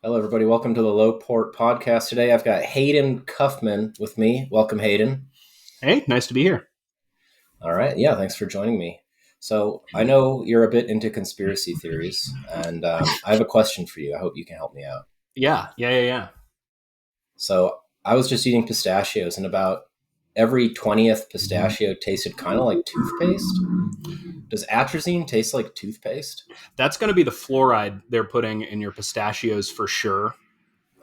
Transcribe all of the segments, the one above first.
Hello, everybody. Welcome to the Low Port Podcast. Today, I've got Hayden Cuffman with me. Welcome, Hayden. Hey, nice to be here. All right. Yeah, thanks for joining me. So, I know you're a bit into conspiracy theories, and I have a question for you. I hope you can help me out. Yeah. So, I was just eating pistachios, and about every 20th pistachio tasted kind of like toothpaste. Does atrazine taste like toothpaste? That's going to be the fluoride they're putting in your pistachios for sure.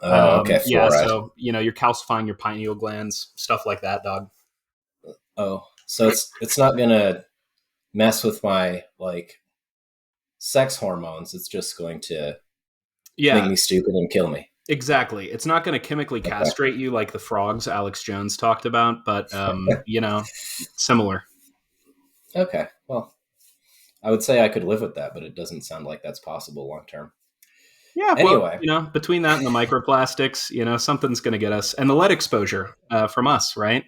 Oh, okay. Yeah, Fluoride. so, you're calcifying your pineal glands, stuff like that, dog. Oh, so it's not gonna mess with my sex hormones. It's just going to make Yeah, me stupid and kill me. exactly. It's not going to chemically Okay. castrate you like the frogs Alex Jones talked about, but, similar. Okay. Well, I would say I could live with that, but it doesn't sound like that's possible long term. Yeah, well, Anyway, between that and the microplastics, something's going to get us. And the lead exposure from us, right?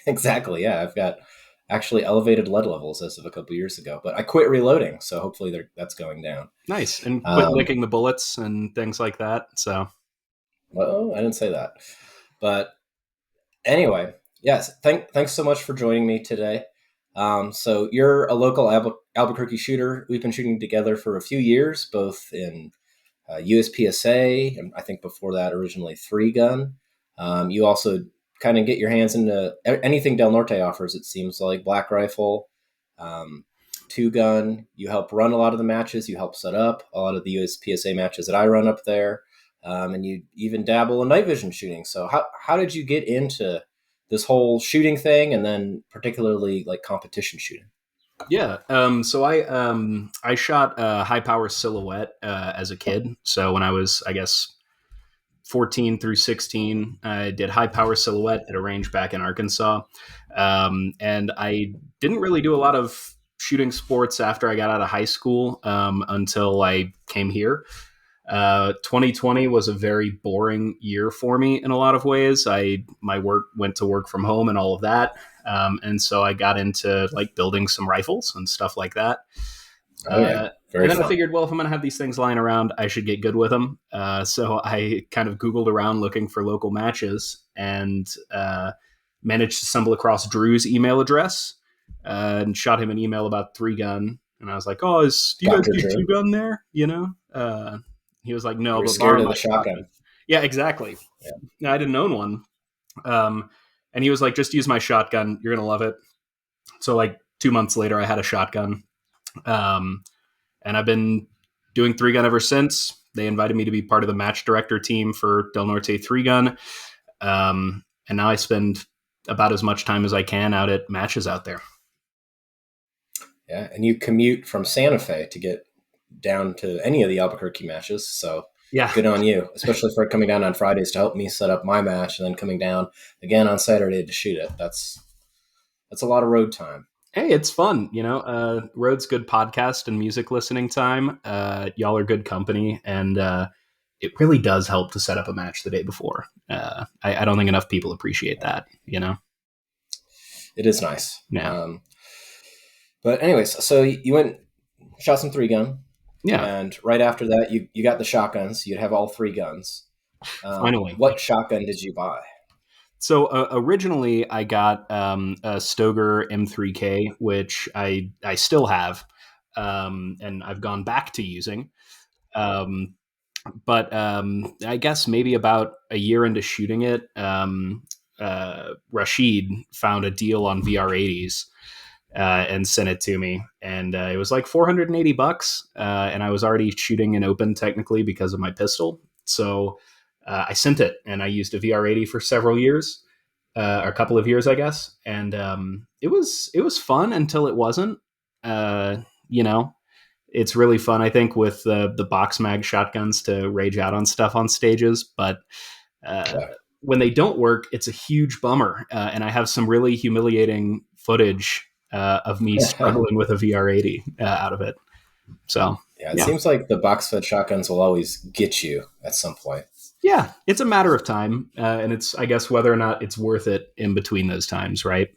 exactly. Yeah, I've got actually elevated lead levels as of a couple years ago, but I quit reloading, so hopefully that's going down. Nice. And quit Um, licking the bullets and things like that. So, well, I didn't say that, but anyway, yes. Thanks so much for joining me today. So you're a local Albuquerque shooter. We've been shooting together for a few years, both in USPSA, and I think before that originally 3 Gun. You also kind of get your hands into anything Del Norte offers. It seems like Black Rifle, um, 2 Gun. You help run a lot of the matches. You help set up a lot of the USPSA matches that I run up there, and you even dabble in night vision shooting. So how did you get into this whole shooting thing, and then particularly like competition shooting? yeah. So I shot high power silhouette as a kid. So when I was, I guess, 14 through 16, I did high power silhouette at a range back in Arkansas. And I didn't really do a lot of shooting sports after I got out of high school until I came here. 2020 was a very boring year for me in a lot of ways. My work went to work from home and all of that, and so I got into like building some rifles and stuff like that. Oh yeah, And very then I fun. figured, well, if I'm going to have these things lying around, I should get good with them. So I kind of Googled around looking for local matches and managed to stumble across Drew's email address and shot him an email about 3 Gun. And I was like, oh, do you guys Dr. do Drew, 2 Gun there? He was like, you no, were but scared borrow of my the shotgun. shotgun. Yeah, exactly. Yeah. I didn't own one. Um, and he was like, just use my shotgun. You're going to love it. So like 2 months later, I had a shotgun. Um, and I've been doing 3 Gun ever since. They invited me to be part of the match director team for Del Norte 3 Gun. And now I spend about as much time as I can out at matches out there. Yeah, and you commute from Santa Fe to get down to any of the Albuquerque matches. So Yeah. good on you, especially for coming down on Fridays to help me set up my match, and then coming down again on Saturday to shoot it. That's a lot of road time. Hey, it's fun. Road's good podcast and music listening time. Y'all are good company. And it really does help to set up a match the day before. I don't think enough people appreciate that. It is nice. Yeah. But anyways, so you went shot some 3 Gun, Yeah. and right after that, you got the shotguns. You'd have all 3 guns. Finally. What shotgun did you buy? So originally, I got a Stoger M3K, which I still have, and I've gone back to using. Um, but I guess maybe about a year into shooting it, Rashid found a deal on VR80s and sent it to me, and it was like $480, and I was already shooting in open technically because of my pistol, so. I sent it, and I used a VR80 for several years, or a couple of years, I guess, and it was fun until it wasn't. Uh, you know, it's really fun, I think, with the box mag shotguns to rage out on stuff on stages, but uh, Yeah. when they don't work, it's a huge bummer, and I have some really humiliating footage of me struggling with a VR80 out of it. So Yeah, it yeah. seems like the box fed shotguns will always get you at some point. Yeah, it's a matter of time, and it's I guess whether or not it's worth it in between those times, right?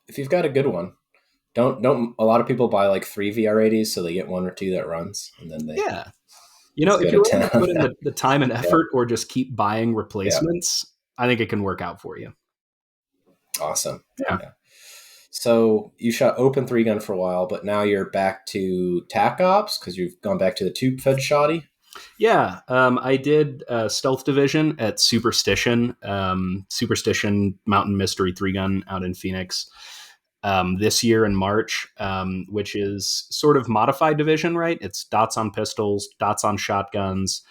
If you've got a good one, don't a lot of people buy like 3 VR80s so they get one or two that runs, and then they Yeah, Let's If go you're to willing to put in town. the time and Yeah, effort or just keep buying yeah, replacements, I think it can work out for you. awesome. Yeah. Yeah. So you shot open three gun for a while, but now you're back to tac ops because you've gone back to the tube fed shoddy. Yeah, I did Stealth Division at Superstition Mountain Mystery 3 gun out in Phoenix this year in March, which is sort of modified division, right? It's dots on pistols, dots on shotguns.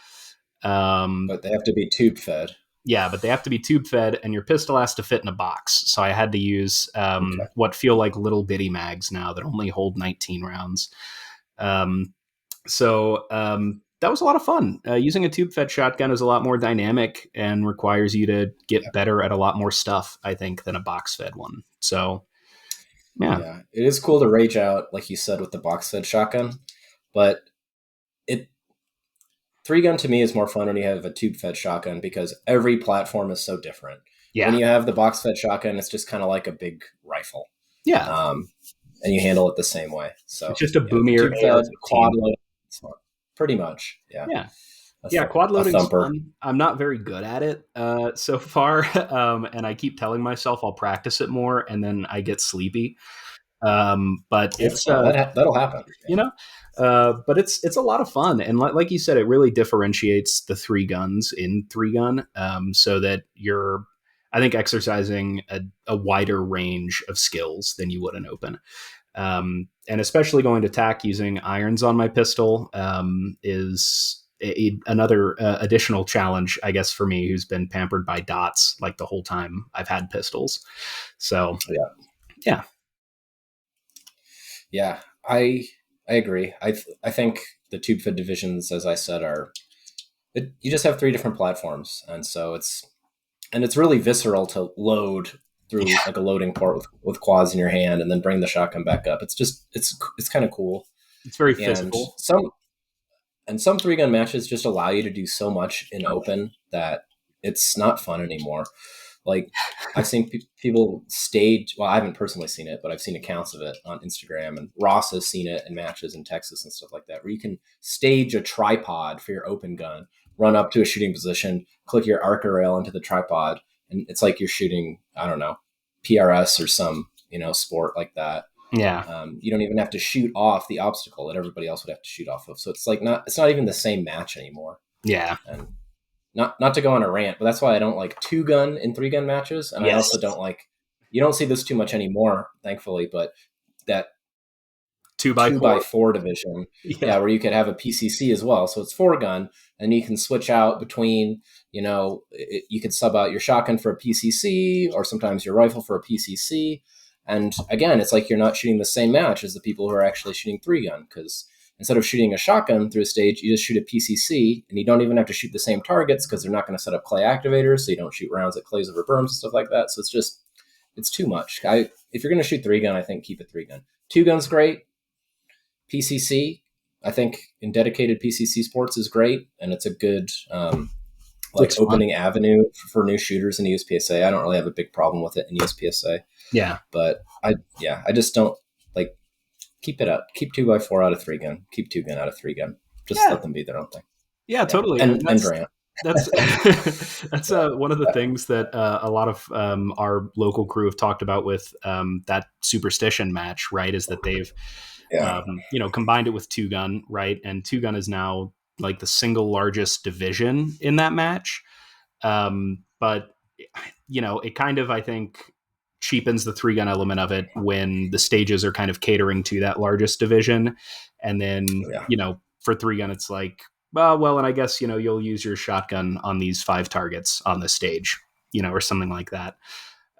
Um, But they have to be tube fed. yeah, but they have to be tube fed, and your pistol has to fit in a box. So I had to use Okay. what feel like little bitty mags now that only hold 19 rounds. Um, that was a lot of fun. Using a tube fed shotgun is a lot more dynamic and requires you to get better at a lot more stuff, I think, than a box fed one. So, yeah. Yeah, it is cool to rage out, like you said, with the box fed shotgun, but it three gun to me is more fun when you have a tube fed shotgun because every platform is so different. When Yeah. you have the box fed shotgun, it's just kind of like a big rifle, Yeah. um, and you handle it the same way. It's So just a yeah, the boomier tube fed quad AR-15. load, it's fun. Pretty much, yeah, Yeah. Yeah, quad a loading's thumper. fun. I'm not very good at it so far, and I keep telling myself I'll practice it more, and then I get sleepy. But Yeah, it's well, that'll happen. you know but it's a lot of fun, and like you said, it really differentiates the 3 guns in 3 gun, so that you're, I think, exercising a wider range of skills than you would in open, and especially going to tack using irons on my pistol is another additional challenge, I guess, for me, who's been pampered by dots like the whole time I've had pistols. So Yeah, yeah. yeah, I agree. I think the tube fed divisions, as I said, you just have three different platforms, and so it's really visceral to load through like a loading port with quads in your hand and then bring the shotgun back up. It's kind of cool. It's very And physical. some three gun matches just allow you to do so much in open that it's not fun anymore. Like I've seen people stage. Well, I haven't personally seen it, but I've seen accounts of it on Instagram, and Ross has seen it in matches in Texas and stuff like that, where you can stage a tripod for your open gun, run up to a shooting position, click your arc rail into the tripod, and it's like you're shooting, I don't know, PRS or some sport like that. Yeah. You don't even have to shoot off the obstacle that everybody else would have to shoot off of. So it's not even the same match anymore. Yeah. And not to go on a rant, but that's why I don't like 2 gun and 3 gun matches, and I Yes. also don't like. You don't see this too much anymore, thankfully, but that 2x4. 2x4 division, Yeah. yeah, where you could have a PCC as well. So it's 4 gun, and you can switch out between. You could sub out your shotgun for a PCC, or sometimes your rifle for a PCC. And again, it's like you're not shooting the same match as the people who are actually shooting 3 gun, because instead of shooting a shotgun through a stage, you just shoot a PCC, and you don't even have to shoot the same targets because they're not going to set up clay activators, so you don't shoot rounds at clays over berms and stuff like that. So it's too much. If you're going to shoot 3 gun, I think keep it 3 gun. 2 gun's great. PCC, I think in dedicated PCC sports is great, and it's a good Looks fun. opening avenue for new shooters in USPSA. I don't really have a big problem with it in USPSA, Yeah. but I just don't like. Keep it up. Keep 2x4 out of 3 gun. Keep 2 gun out of 3 gun. Just Yeah. let them be their own thing. Yeah, totally. And Grant. That's that's one of the things that a lot of our local crew have talked about with that Superstition match, right? Is that they've Yeah. combined it with 2 gun, right? And 2 gun is now like the single largest division in that match. But it kind of, I think, cheapens the 3 gun element of it when the stages are kind of catering to that largest division, and then Yeah. for 3 gun it's like, well, and I guess you'll use your shotgun on these 5 targets on the stage, or something like that.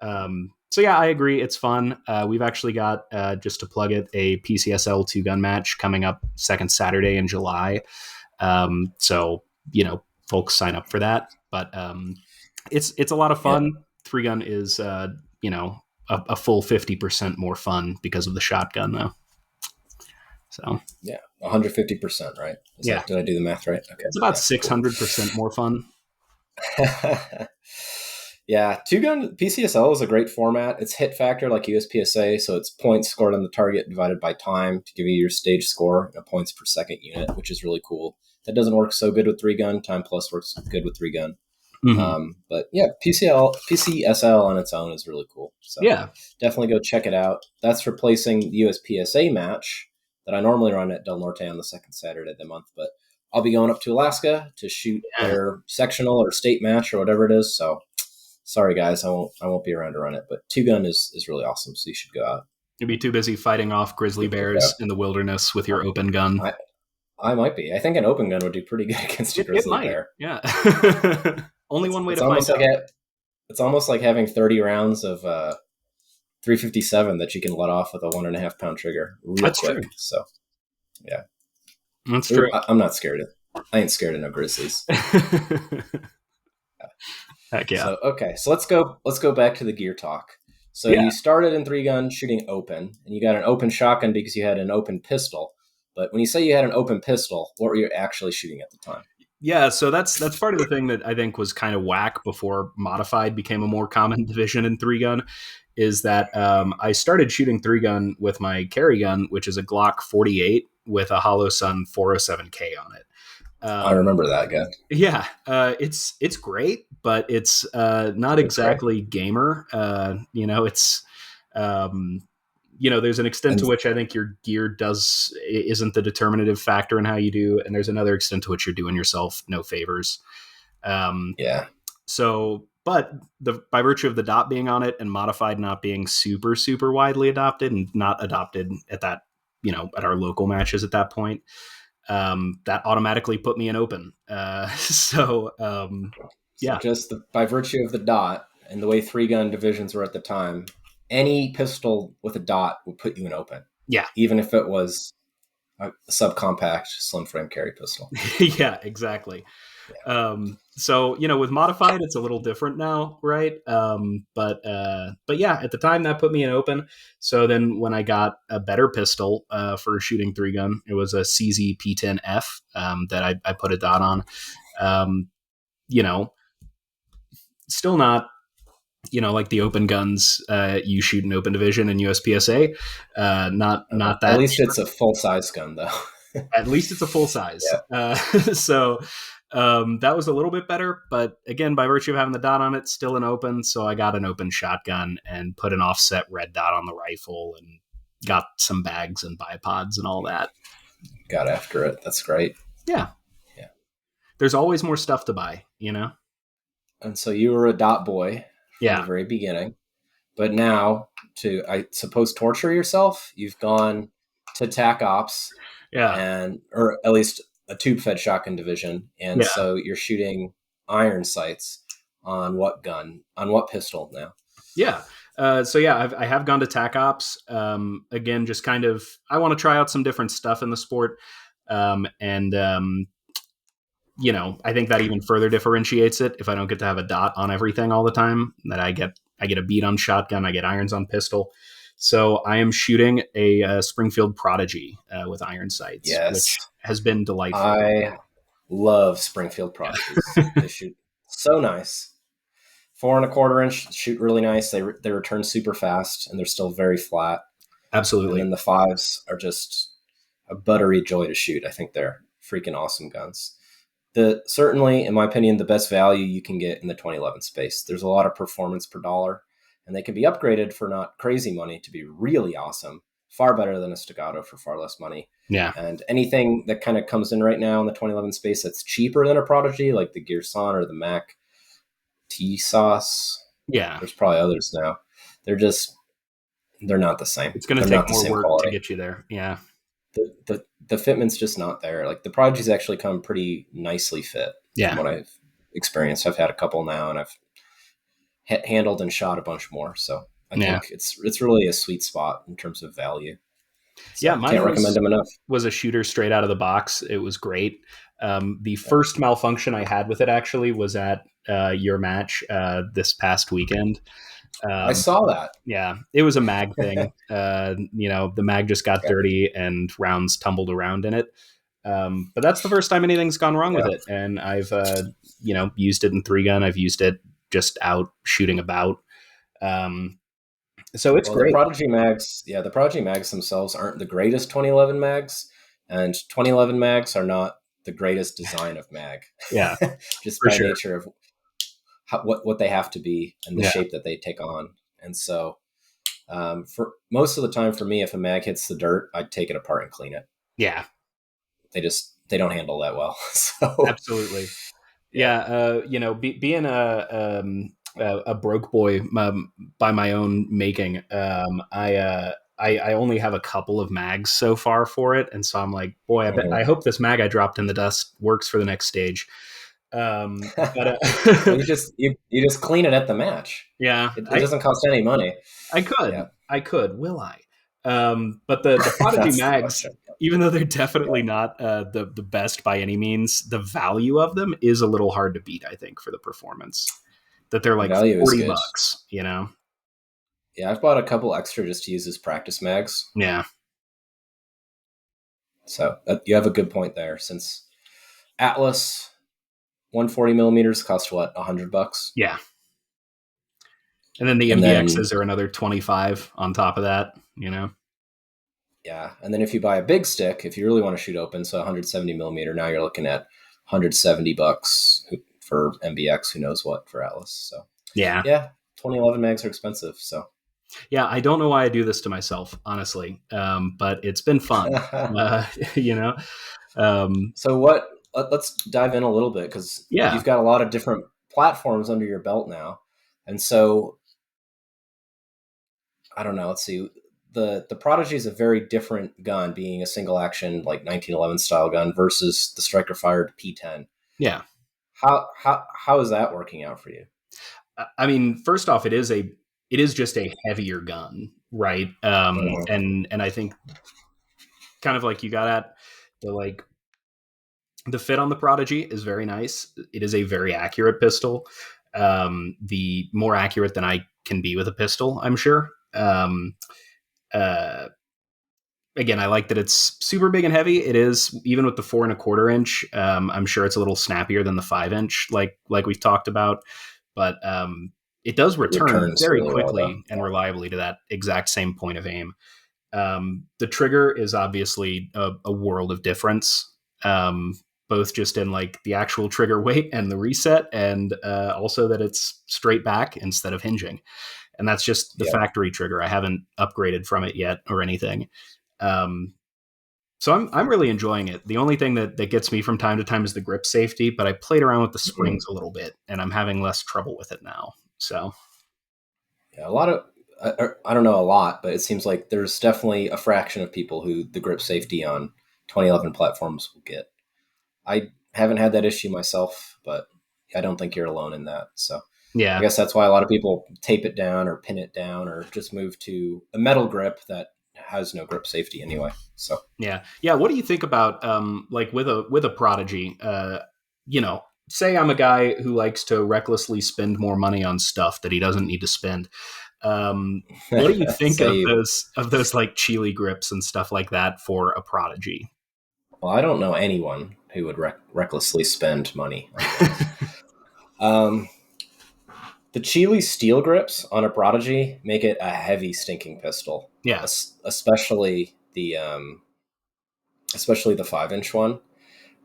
So yeah, I agree, it's fun. We've actually got just to plug it, a PCSL 2 gun match coming up second Saturday in July. So folks sign up for that, but it's a lot of fun. 3 gun is a full 50% more fun because of the shotgun, though. So Yeah. 150%, right? Did I do the math right? Okay. it's about Yeah, 600% more fun. cool. Yeah, two gun PCSL is a great format. It's hit factor like USPSA, so it's points scored on the target divided by time to give you your stage score and points per second unit, which is really cool. That doesn't work so good with three gun. Time plus works good with three gun. Hmm. But yeah, PCSL on its own is really cool. So Yeah. definitely go check it out. That's replacing the USPSA match that I normally run at Del Norte on the second Saturday of the month. But I'll be going up to Alaska to shoot Yeah. their sectional or state match or whatever it is. So sorry guys, I won't be around to run it. But two gun is really awesome. So you should go out. You'd be too busy fighting off grizzly Check it out. bears in the wilderness with your open gun. I I might be. I think an open gun would do pretty good against a It grizzly might. bear. Yeah. Only It's one way it's to find almost like out. it's almost like having 30 rounds of 357 that you can let off with a 1.5 pound trigger real That's true. quick. So yeah, That's true. I'm not scared of. I ain't scared of no grizzlies. Heck yeah. So okay, so let's go back to the gear talk. So Yeah. you started in three gun shooting open, and you got an open shotgun because you had an open pistol. But when you say you had an open pistol, what were you actually shooting at the time? Yeah, so that's part of the thing that I think was kind of whack before modified became a more common division in three gun, is that I started shooting three gun with my carry gun, which is a Glock 48 with a Hollow Sun 407K on it. I Um, remember that gun. yeah, it's great, but it's not It's great. exactly gamer. It's um, there's an extent And to which I think your gear isn't the determinative factor in how you do, and there's another extent to which you're doing yourself no favors. Um, yeah, but by virtue of the dot being on it and modified not being super super widely adopted and not adopted at that at our local matches at that point, that automatically put me in open. so Yeah, just by virtue of the dot and the way three gun divisions were at the time, any pistol with a dot would put you in open, yeah, even if it was a subcompact slim frame carry pistol. yeah, exactly. So with modified, it's a little different now, right? But yeah, at the time that put me in open. So then when I got a better pistol for shooting three gun, it was a CZ P10F that I put a dot on. Um, you know, Still not like the open guns you shoot in open division and USPSA. Not At that. least it's a full size gun, though. At least it's a full size. Yeah, So that was a little bit better, but again, by virtue of having the dot on it, still an open. So I got an open shotgun and put an offset red dot on the rifle and got some bags and bipods and all that. got after it. That's great. Yeah. Yeah. There's always more stuff to buy. And so you were a dot boy from the Yeah. very beginning, but now to, I suppose, torture yourself, you've gone to TAC Ops Yeah. and, or at least a tube fed shotgun division. And Yeah. so you're shooting iron sights on what gun, on what pistol now? Yeah. So yeah, I have gone to TAC Ops. Again, just kind of, I want to try out some different stuff in the sport. And I think that even further differentiates it if I don't get to have a dot on everything all the time. That I get a beat on shotgun, I get irons on pistol. So I am shooting a Springfield Prodigy with iron sights, Yes. which has been delightful. I love Springfield Prodigies. They shoot so nice. 4.25 inch shoot really nice. They return super fast and they're still very flat. And Absolutely. then the fives are just a buttery joy to shoot. I think they're freaking awesome guns. Certainly, in my opinion, the best value you can get in the 2011 space. There's a lot of performance per dollar, and they can be upgraded for not crazy money to be really awesome. Far better than a Staccato for far less money. Yeah. And anything that kind of comes in right now in the 2011 space that's cheaper than a Prodigy, like the Gearson or the Mac T-Sauce. Yeah. There's probably others now. They're not the same. It's going to They're take not the more same work to quality. get you there. Yeah. The fitment's just not there. Like the Prodigies actually come pretty nicely fit. Yeah. From what I've experienced. I've had a couple now, and I've handled and shot a bunch more. So I think it's really a sweet spot in terms of value. So Yeah, mine can't recommend them enough. was a shooter straight out of the box. It was great. The first malfunction I had with it actually was at your match this past weekend. I saw that. Yeah, it was a mag thing. The mag just got dirty and rounds tumbled around in it. But that's the first time anything's gone wrong with it. And I've, used it in three gun. I've used it just out shooting about. So it's Well, the great. Prodigy mags, yeah, the Prodigy mags themselves aren't the greatest 2011 mags, and 2011 mags are not the greatest design of mag, Yeah, just for by sure. nature of what they have to be and the Yeah, shape that they take on. And so, for most of the time, for me, if a mag hits the dirt, I'd take it apart and clean it. yeah, They don't handle that well. So, absolutely. yeah. Yeah, being a broke boy by my own making, I only have a couple of mags so far for it, and so I'm like, boy, I Mhm. hope this mag I dropped in the dust works for the next stage. But Well, you just clean it at the match. yeah, It doesn't cost any money. Yeah, I could, will I? But the Prodigy that's the mags, question. even though they're definitely not the best by any means, the value of them is a little hard to beat. I think for the performance that they're The like value is good. $40, you know? Yeah, I've bought a couple extra just to use as practice mags. Yeah, So you have a good point there. Since Atlas 140 millimeters cost what, $100, yeah. And then the and then MBXs are another 25 on top of that, you know? yeah, and then if you buy a big stick, if you really want to shoot open, so 170 millimeter, now you're looking at $170 for MBX. Who knows what for Atlas? So Yeah. yeah, 2011 mags are expensive. So Yeah. I don't know why I do this to myself, honestly. But it's been fun, you know? Um, so what? Let's dive in a little bit because yeah. you've got a lot of different platforms under your belt now, and so I don't know. Let's see. The Prodigy is a very different gun, being a single action like 1911 style gun versus the striker fired P10. Yeah. How is that working out for you? I mean, first off, it is just a heavier gun, right? Mhm. And I think kind of like you got at the like the fit on the Prodigy is very nice. It is a very accurate pistol. The more accurate than I can be with a pistol, I'm sure. Uh, Again, I like that it's super big and heavy. It is even with the 4.25 inch. I'm sure it's a little snappier than the 5 inch, like we've talked about. But it does It return returns very really well, though. quickly and reliably to that exact same point of aim. The trigger is obviously a world of difference, both just in like the actual trigger weight and the reset, and also that it's straight back instead of hinging. And that's just the Yeah. factory trigger. I haven't upgraded from it yet or anything. Um, so I'm really enjoying it. The only thing that gets me from time to time is the grip safety, but I played around with the Mhm. springs a little bit, and I'm having less trouble with it now. So Yeah. A lot of I don't know a lot, but it seems like there's definitely a fraction of people who the grip safety on 2011 platforms will get. I haven't had that issue myself, but I don't think you're alone in that. So I yeah, guess that's why a lot of people tape it down or pin it down or just move to a metal grip that has no grip safety anyway. So yeah. What do you think about like with a Prodigy? Say I'm a guy who likes to recklessly spend more money on stuff that he doesn't need to spend. What do you think say you. of those like Chile grips and stuff like that for a Prodigy? Well, I don't know anyone who would recklessly spend money on things. Um, the Chile steel grips on a Prodigy make it a heavy, stinking pistol, Yeah, especially the 5 inch one.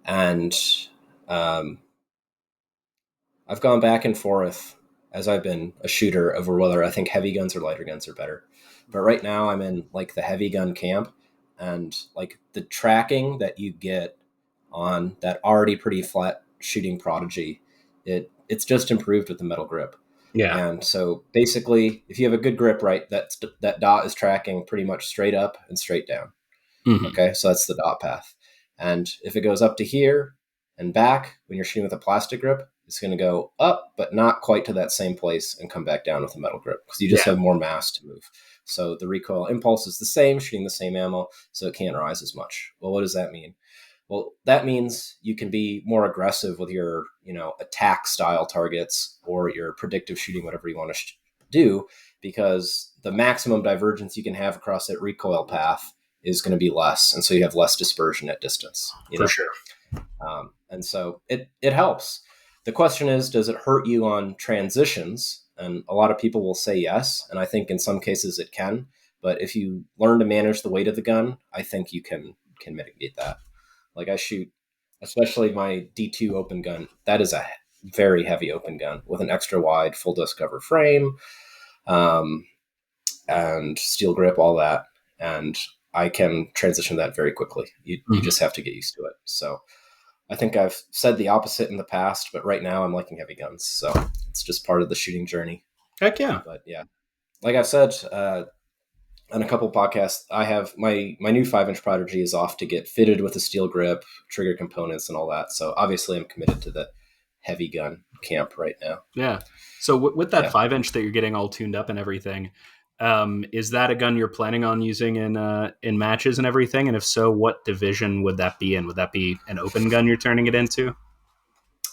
And um, I've gone back and forth as I've been a shooter over whether I think heavy guns or lighter guns are better. But right now I'm in like the heavy gun camp, and like the tracking that you get on that already pretty flat shooting Prodigy, it's just improved with the metal grip. yeah, And so basically, if you have a good grip, right, that dot is tracking pretty much straight up and straight down. hmm, Okay, so that's the dot path. And if it goes up to here and back when you're shooting with a plastic grip, it's going to go up, but not quite to that same place and come back down with a metal grip because you just yeah, have more mass to move. So the recoil impulse is the same, shooting the same ammo, so it can't rise as much. Well, what does that mean? Well, that means you can be more aggressive with your, attack style targets or your predictive shooting, whatever you want to do, because the maximum divergence you can have across that recoil path is going to be less, and so you have less dispersion at distance. for sure. And so it helps. The question is, does it hurt you on transitions? And a lot of people will say yes. And I think in some cases it can. But if you learn to manage the weight of the gun, I think you can mitigate that. Like I shoot, especially my D2 open gun, that is a very heavy open gun with an extra wide full dust cover frame, um, and steel grip, all that. And I can transition that very quickly. You Mhm. just have to get used to it. So I think I've said the opposite in the past, but right now I'm liking heavy guns. So it's just part of the shooting journey. Heck yeah. But yeah, like I've said on a couple podcasts, I have my new 5-inch Prodigy is off to get fitted with a steel grip, trigger components, and all that. So obviously I'm committed to the heavy gun camp right now. Yeah. So with that Yeah. 5-inch that you're getting all tuned up and everything, is that a gun you're planning on using in matches and everything? And if so, what division would that be in? Would that be an open gun you're turning it into?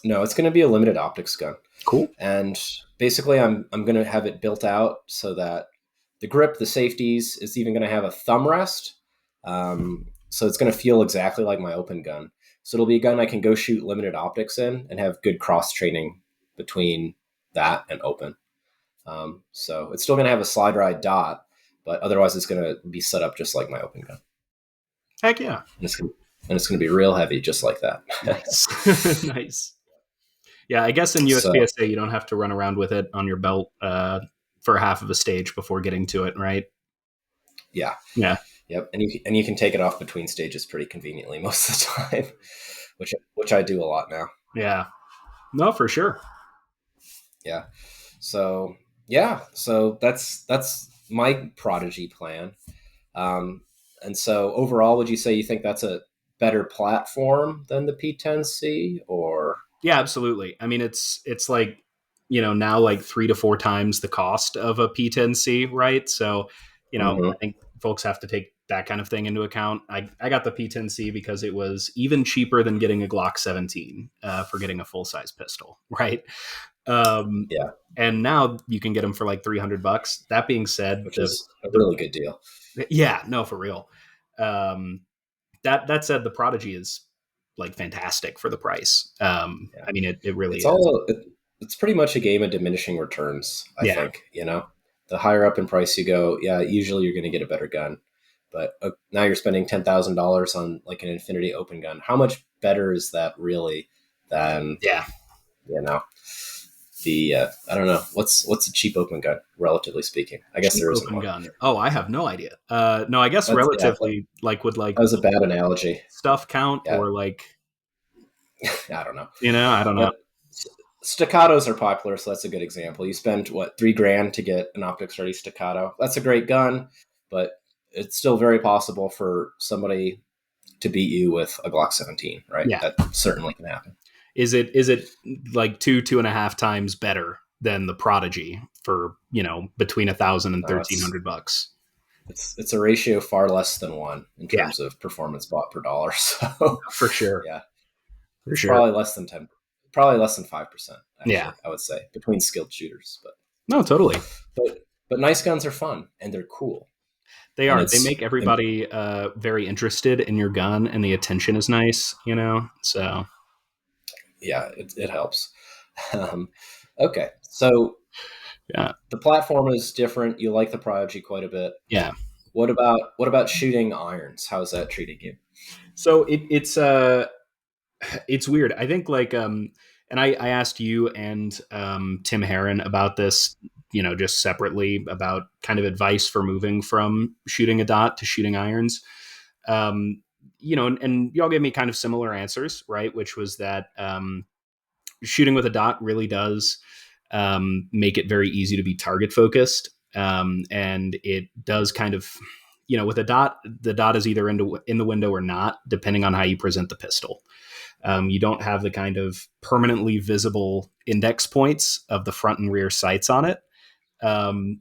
No, it's going to be a limited optics gun. Cool. And basically I'm going to have it built out so that the grip, the safeties, it's even going to have a thumb rest. So it's going to feel exactly like my open gun. So it'll be a gun I can go shoot limited optics in and have good cross training between that and open. So it's still going to have a slide ride dot, but otherwise it's going to be set up just like my open gun. Heck yeah. And it's going to be real heavy, just like that. Nice. Nice. Yeah, I guess in So USPSA you don't have to run around with it on your belt for half of a stage before getting to it, right? yeah, Yeah. yep. And you can take it off between stages pretty conveniently most of the time, which I do a lot now. Yeah. No, for sure. Yeah. So yeah, so that's my Prodigy plan. Um, and so overall, would you say you think that's a better platform than the P10C, or? Yeah, absolutely. I mean, it's like now like 3 to 4 times the cost of a P10C, right? So, I Mhm. think folks have to take that kind of thing into account. I got the P10C because it was even cheaper than getting a Glock 17 for getting a full size pistol, right? Um, Yeah, and now you can get them for like $300. That being said, which the is a the really good deal. yeah, no, for real. Um, that said, the Prodigy is like fantastic for the price. Yeah, I mean, it really it's is. it's pretty much a game of diminishing returns. I Yeah, think the higher up in price you go, yeah, usually you're going to get a better gun. But now you're spending $10,000 on like an Infinity open gun. How much better is that really than yeah. you know the I don't know what's a cheap open gun relatively speaking. I guess Cheap there isn't open one. gun. Oh, I have no idea. No, I guess That's yeah, relatively, like would like that was a bad analogy. stuff count Yeah, or like I don't know. I don't know. But staccatos are popular, so that's a good example. You spend what $3,000 to get an optics ready staccato. That's a great gun, but it's still very possible for somebody to beat you with a Glock 17, right? Yeah, That certainly can happen. is it like 2.5 times better than the Prodigy for between 1,000 and No, 1,300 bucks? it's a ratio far less than one in Yeah, terms of performance bought per dollar. So for sure, yeah, for it's sure. probably less than 5%, Yeah, actually, I would say, between skilled shooters. no, totally. But nice guns are fun and they're cool. They And are. They it's make everybody very interested in your gun, and the attention is nice. So yeah, it helps. Um, okay, so yeah, the platform is different. You like the Prodigy quite a bit. yeah. What about shooting irons? How's that treating you? So it's weird. I think like and I asked you and Tim Herron about this, just separately about kind of advice for moving from shooting a dot to shooting irons. And y'all gave me kind of similar answers, right? Which was that shooting with a dot really does make it very easy to be target focused. And it does kind of, with a dot, the dot is either in the window or not, depending on how you present the pistol. You don't have the kind of permanently visible index points of the front and rear sights on it.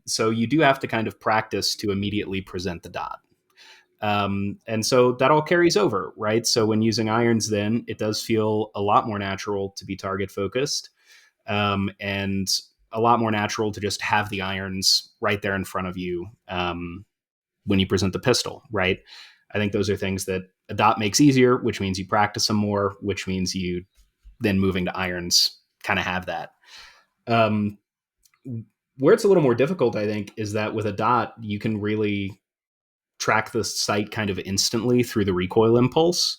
So you do have to kind of practice to immediately present the dot. And so that all carries over, right? So when using irons, then it does feel a lot more natural to be target focused, and a lot more natural to just have the irons right there in front of you when you present the pistol, right? I think those are things that a dot makes easier, which means you practice them more, which means you then moving to irons kind of have that. Um, where it's a little more difficult, I think, is that with a dot, you can really track the sight kind of instantly through the recoil impulse.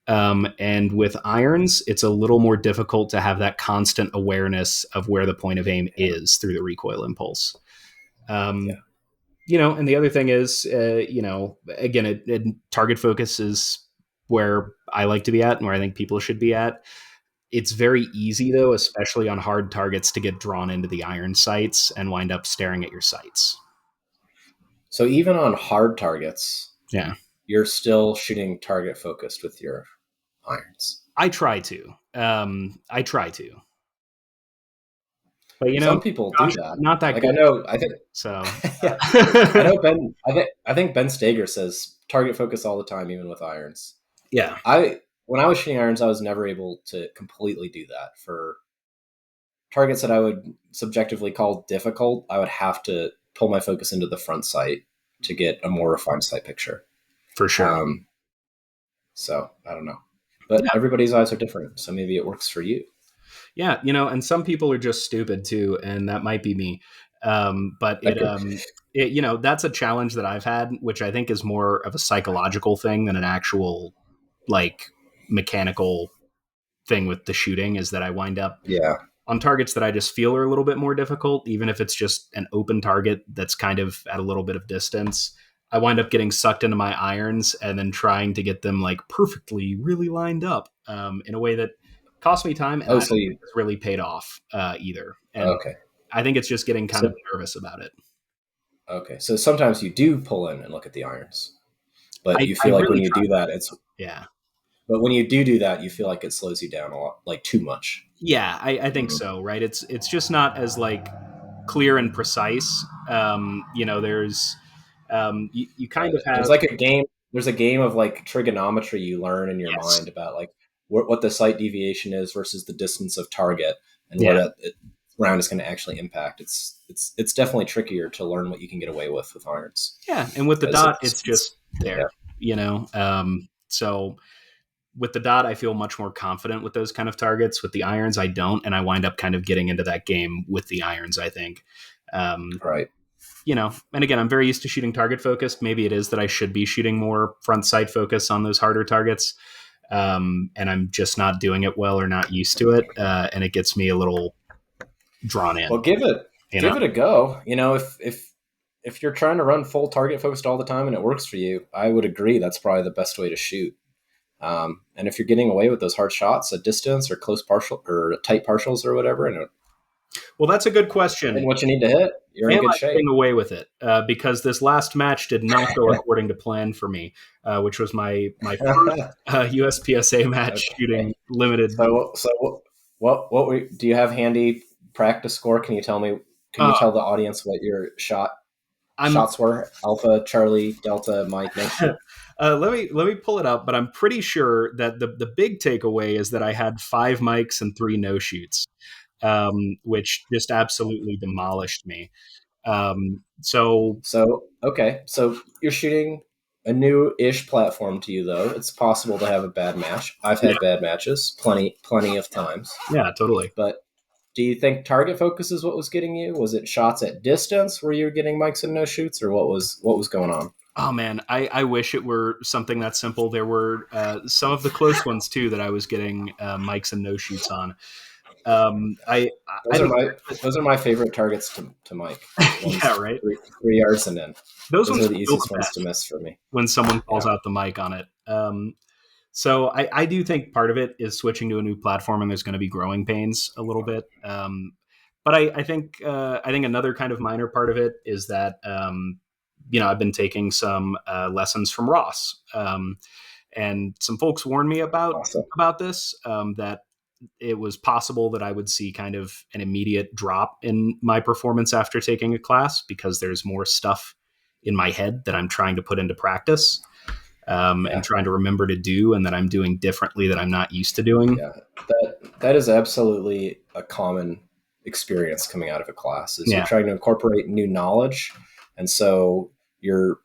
And with irons, it's a little more difficult to have that constant awareness of where the point of aim is through the recoil impulse. Yeah. Um, and the other thing is, again, target focus is where I like to be at and where I think people should be at. It's very easy, though, especially on hard targets, to get drawn into the iron sights and wind up staring at your sights. So even on hard targets, Yeah. you're still shooting target focused with your irons. I try to. I try to. But Some people do Josh, that. not that Like good. I think, So yeah, I know Ben. I think Ben Stager says target focus all the time, even with irons. yeah, When I was shooting irons, I was never able to completely do that. For targets that I would subjectively call difficult, I would have to pull my focus into the front sight to get a more refined sight picture. for sure. Um, so I don't know, but Yeah. everybody's eyes are different, so maybe it works for you. Yeah, and some people are just stupid too, and that might be me. But That could, that's a challenge that I've had, which I think is more of a psychological thing than an actual like mechanical thing with the shooting. Is that I wind up yeah. on targets that I just feel are a little bit more difficult, even if it's just an open target that's kind of at a little bit of distance. I wind up getting sucked into my irons and then trying to get them like perfectly really lined up in a way that cost me time, and I Oh, don't so think you it's really paid off either. And okay? I think it's just getting kind So of nervous about it. okay, so sometimes you do pull in and look at the irons, but you I feel like when really you try. do that, it's Yeah. but when you do that, you feel like it slows you down a lot, like too much. Yeah, I think Mhm. so. Right. It's just not as like clear and precise. There's you kind of There's have like a game. There's a game of like trigonometry you learn in your yes. mind about like what the sight deviation is versus the distance of target and where Yeah. round is going to actually impact. It's definitely trickier to learn what you can get away with irons Yeah, and with the because dot, it's just yeah. there, So with the dot, I feel much more confident with those kind of targets. With the irons, I don't, and I wind up kind of getting into that game with the irons. I think, um, Right. and again, I'm very used to shooting target focused. Maybe it is that I should be shooting more front sight focus on those harder targets, and I'm just not doing it well or not used to it, and it gets me a little drawn in. Well, give it a go. If you're trying to run full target focused all the time and it works for you, I would agree that's probably the best way to shoot. And if you're getting away with those hard shots at distance or close partial or tight partials or whatever, Well, that's a good question. and what you need to hit, you're in Am good I shape. getting away with it? Because this last match did not go according to plan for me, which was my first USPSA match Okay. shooting limited. Do you have handy practice score? Can you tell me? Can you Uh, tell the audience what your I'm shots were? Alpha, Charlie, Delta, Mike, no shoot. let me pull it up, but I'm pretty sure that the big takeaway is that I had 5 mics and 3 no-shoots, which just absolutely demolished me. So So okay, so you're shooting a new-ish platform to you, though. It's possible to have a bad match. I've yeah, had bad matches, plenty of times. yeah, totally. But do you think target focus is what was getting you? Was it shots at distance where you were getting mics and no shoots, or what was going on? Oh man, I wish it were something that simple. There were some of the close ones too that I was getting mics and no shoots on. I Those are think my those are my favorite targets to Mike. yeah, One's right. 3 yards and in. Those Those ones are the feel the easiest ones to best miss for me. when someone calls Yeah, out the mic on it. So I do think part of it is switching to a new platform, and there's going to be growing pains a little bit. But I think another kind of minor part of it is that I've been taking some lessons from Ross, and some folks warned me awesome. about this, that it was possible that I would see kind of an immediate drop in my performance after taking a class because there's more stuff in my head that I'm trying to put into practice, and Yeah, trying to remember to do, and that I'm doing differently that I'm not used to doing. yeah. That is absolutely a common experience coming out of a class. Is you're Yeah, trying to incorporate new knowledge, and so you're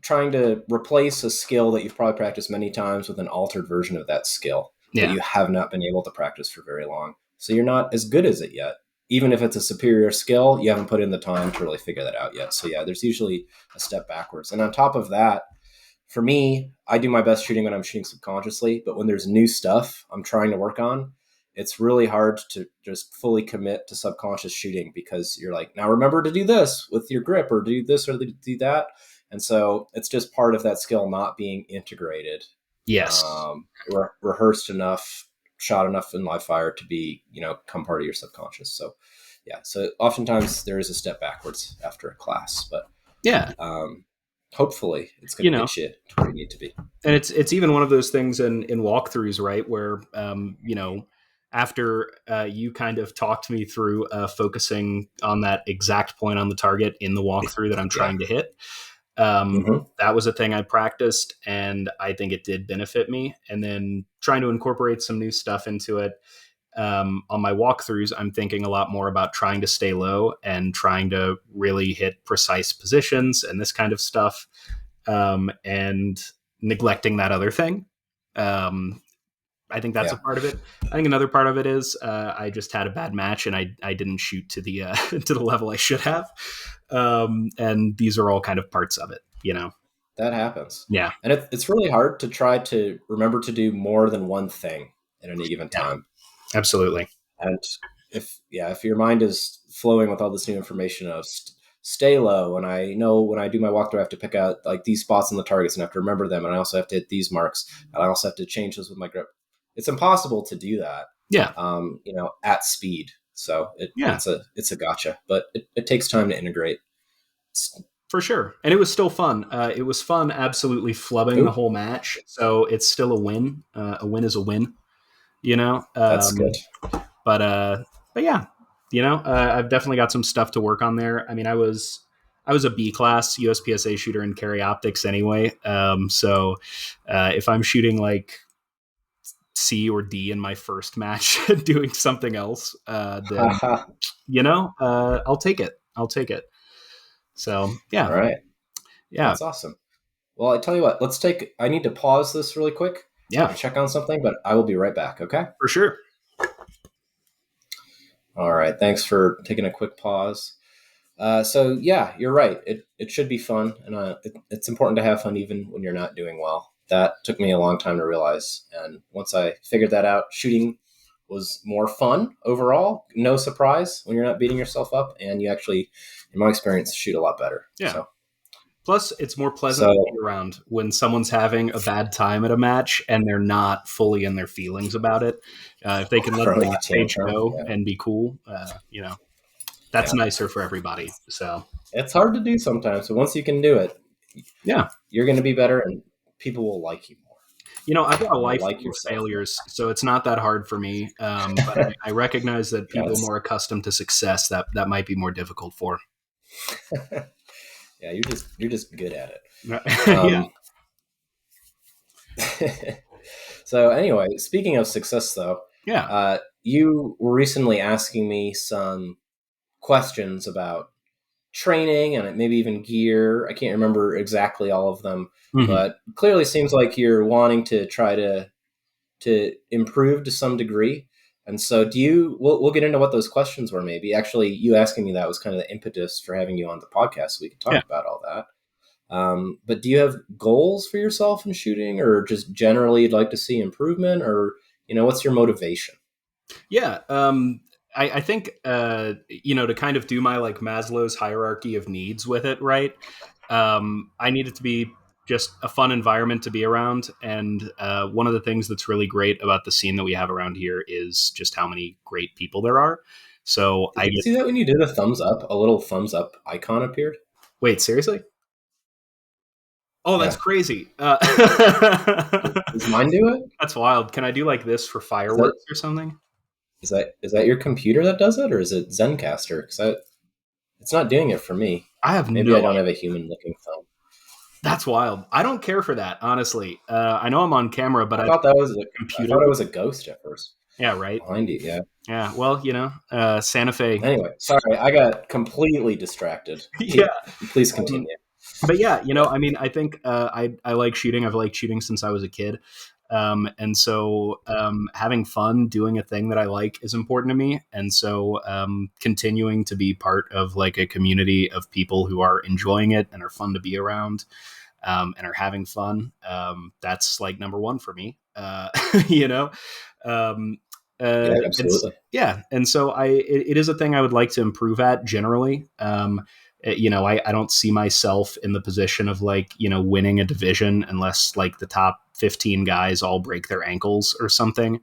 trying to replace a skill that you've probably practiced many times with an altered version of that skill. but Yeah. you have not been able to practice for very long. So you're not as good as it yet. Even if it's a superior skill, you haven't put in the time to really figure that out yet. So yeah, there's usually a step backwards. And on top of that, for me, I do my best shooting when I'm shooting subconsciously, but when there's new stuff I'm trying to work on, it's really hard to just fully commit to subconscious shooting because you're like, now remember to do this with your grip or do this or do that. And so it's just part of that skill not being integrated, Yes. rehearsed enough, shot enough in live fire to be, come part of your subconscious. So yeah, so oftentimes there is a step backwards after a class, but Yeah. um, hopefully it's going You to know, get you to where you need to be. and it's even one of those things in walkthroughs, right? Where after you kind of talked me through focusing on that exact point on the target in the walkthrough that I'm Yeah. trying to hit. Mm-hmm. That was a thing I practiced, and I think it did benefit me. And then trying to incorporate some new stuff into it. On my walkthroughs, I'm thinking a lot more about trying to stay low and trying to really hit precise positions and this kind of stuff, and neglecting that other thing. Um, I think that's a Yeah. part of it. I think another part of it is I just had a bad match and I didn't shoot to the to the level I should have, and these are all kind of parts of it. That happens. Yeah, And it's really hard to try to remember to do more than one thing at any given yeah, time. absolutely. And if your mind is flowing with all this new information of stay low, and I know when I do my walkthrough, I have to pick out like these spots on the targets and I have to remember them. And I also have to hit these marks. And I also have to change those with my grip. It's impossible to do that, Yeah, at speed. So yeah, it's a gotcha, but it takes time to integrate. for sure. And it was still fun. It was fun, absolutely flubbing the Ooh, whole match. So it's still a win. A win is a win. You know. that's good. But yeah, I've definitely got some stuff to work on there. I mean, I was a B class USPSA shooter in carry optics anyway. So if I'm shooting like C or D in my first match, doing something else, then Haha. I'll take it. I'll take it. So All yeah, right. yeah, That's awesome. Well, I tell you what, I need to pause this really quick yeah, and check on something, but I will be right back. Okay. for sure. All right. Thanks for taking a quick pause. So yeah, you're right. It should be fun, and it's important to have fun even when you're not doing well. That took me a long time to realize, and once I figured that out, shooting was more fun overall. No surprise when you're not beating yourself up, and you actually, in my experience, shoot a lot better. Yeah. So, Plus, it's more pleasant so to be around when someone's having a bad time at a match and they're not fully in their feelings about it. If they can let the throwing a stage tantrum, go yeah, and be cool, that's yeah, nicer for everybody. So, it's hard to do sometimes, but once you can do it, yeah. you're going to be better, and people will like you more. I've got a You'll life like full of yourself more. failures, so it's not that hard for me. But I recognize that people Yes. more accustomed to success that might be more difficult for. Yeah, you're just good at it. Yeah, Um, so anyway, speaking of success, though, yeah, you were recently asking me some questions about training and maybe even gear. I can't remember exactly all of them, hmm, but clearly seems like you're wanting to try to improve to some degree. And so, we'll get into what those questions were. Maybe actually, you asking me that was kind of the impetus for having you on the podcast, so we could yeah. talk about all that. But do you have goals for yourself in shooting, or just generally you'd like to see improvement, or what's your motivation? Yeah. I think, to kind of do my like Maslow's hierarchy of needs with it, right? I need it to be just a fun environment to be around. And one of the things that's really great about the scene that we have around here is just how many great people there are. So Did I you get, see that when you did a thumbs up? A little thumbs up icon appeared. wait, seriously? Oh, that's Yeah, crazy. does mine do it? That's wild. Can I do like this for Is that fireworks or something? is that your computer that does it, or is it Zencaster? Because it's not doing it for me. I have Maybe no I don't idea. have a human looking thumb. That's wild. I don't care for that, honestly. I know I'm on camera, but I I thought that was a, I computer. thought it was a ghost at first Yeah, right. behind you. Yeah. Yeah. Well, Santa Fe. Anyway, sorry, I got completely distracted. Yeah. Please Um, continue. but yeah, Yeah. I mean, I think I like shooting. I've liked shooting since I was a kid. And so having fun doing a thing that I like is important to me. And so continuing to be part of like a community of people who are enjoying it and are fun to be around and are having fun, that's like number one for me, you know? Um, Yeah, and absolutely. yeah, and so it is a thing I would like to improve at generally. I don't see myself in the position of like, winning a division unless like the top 15 guys all break their ankles or something.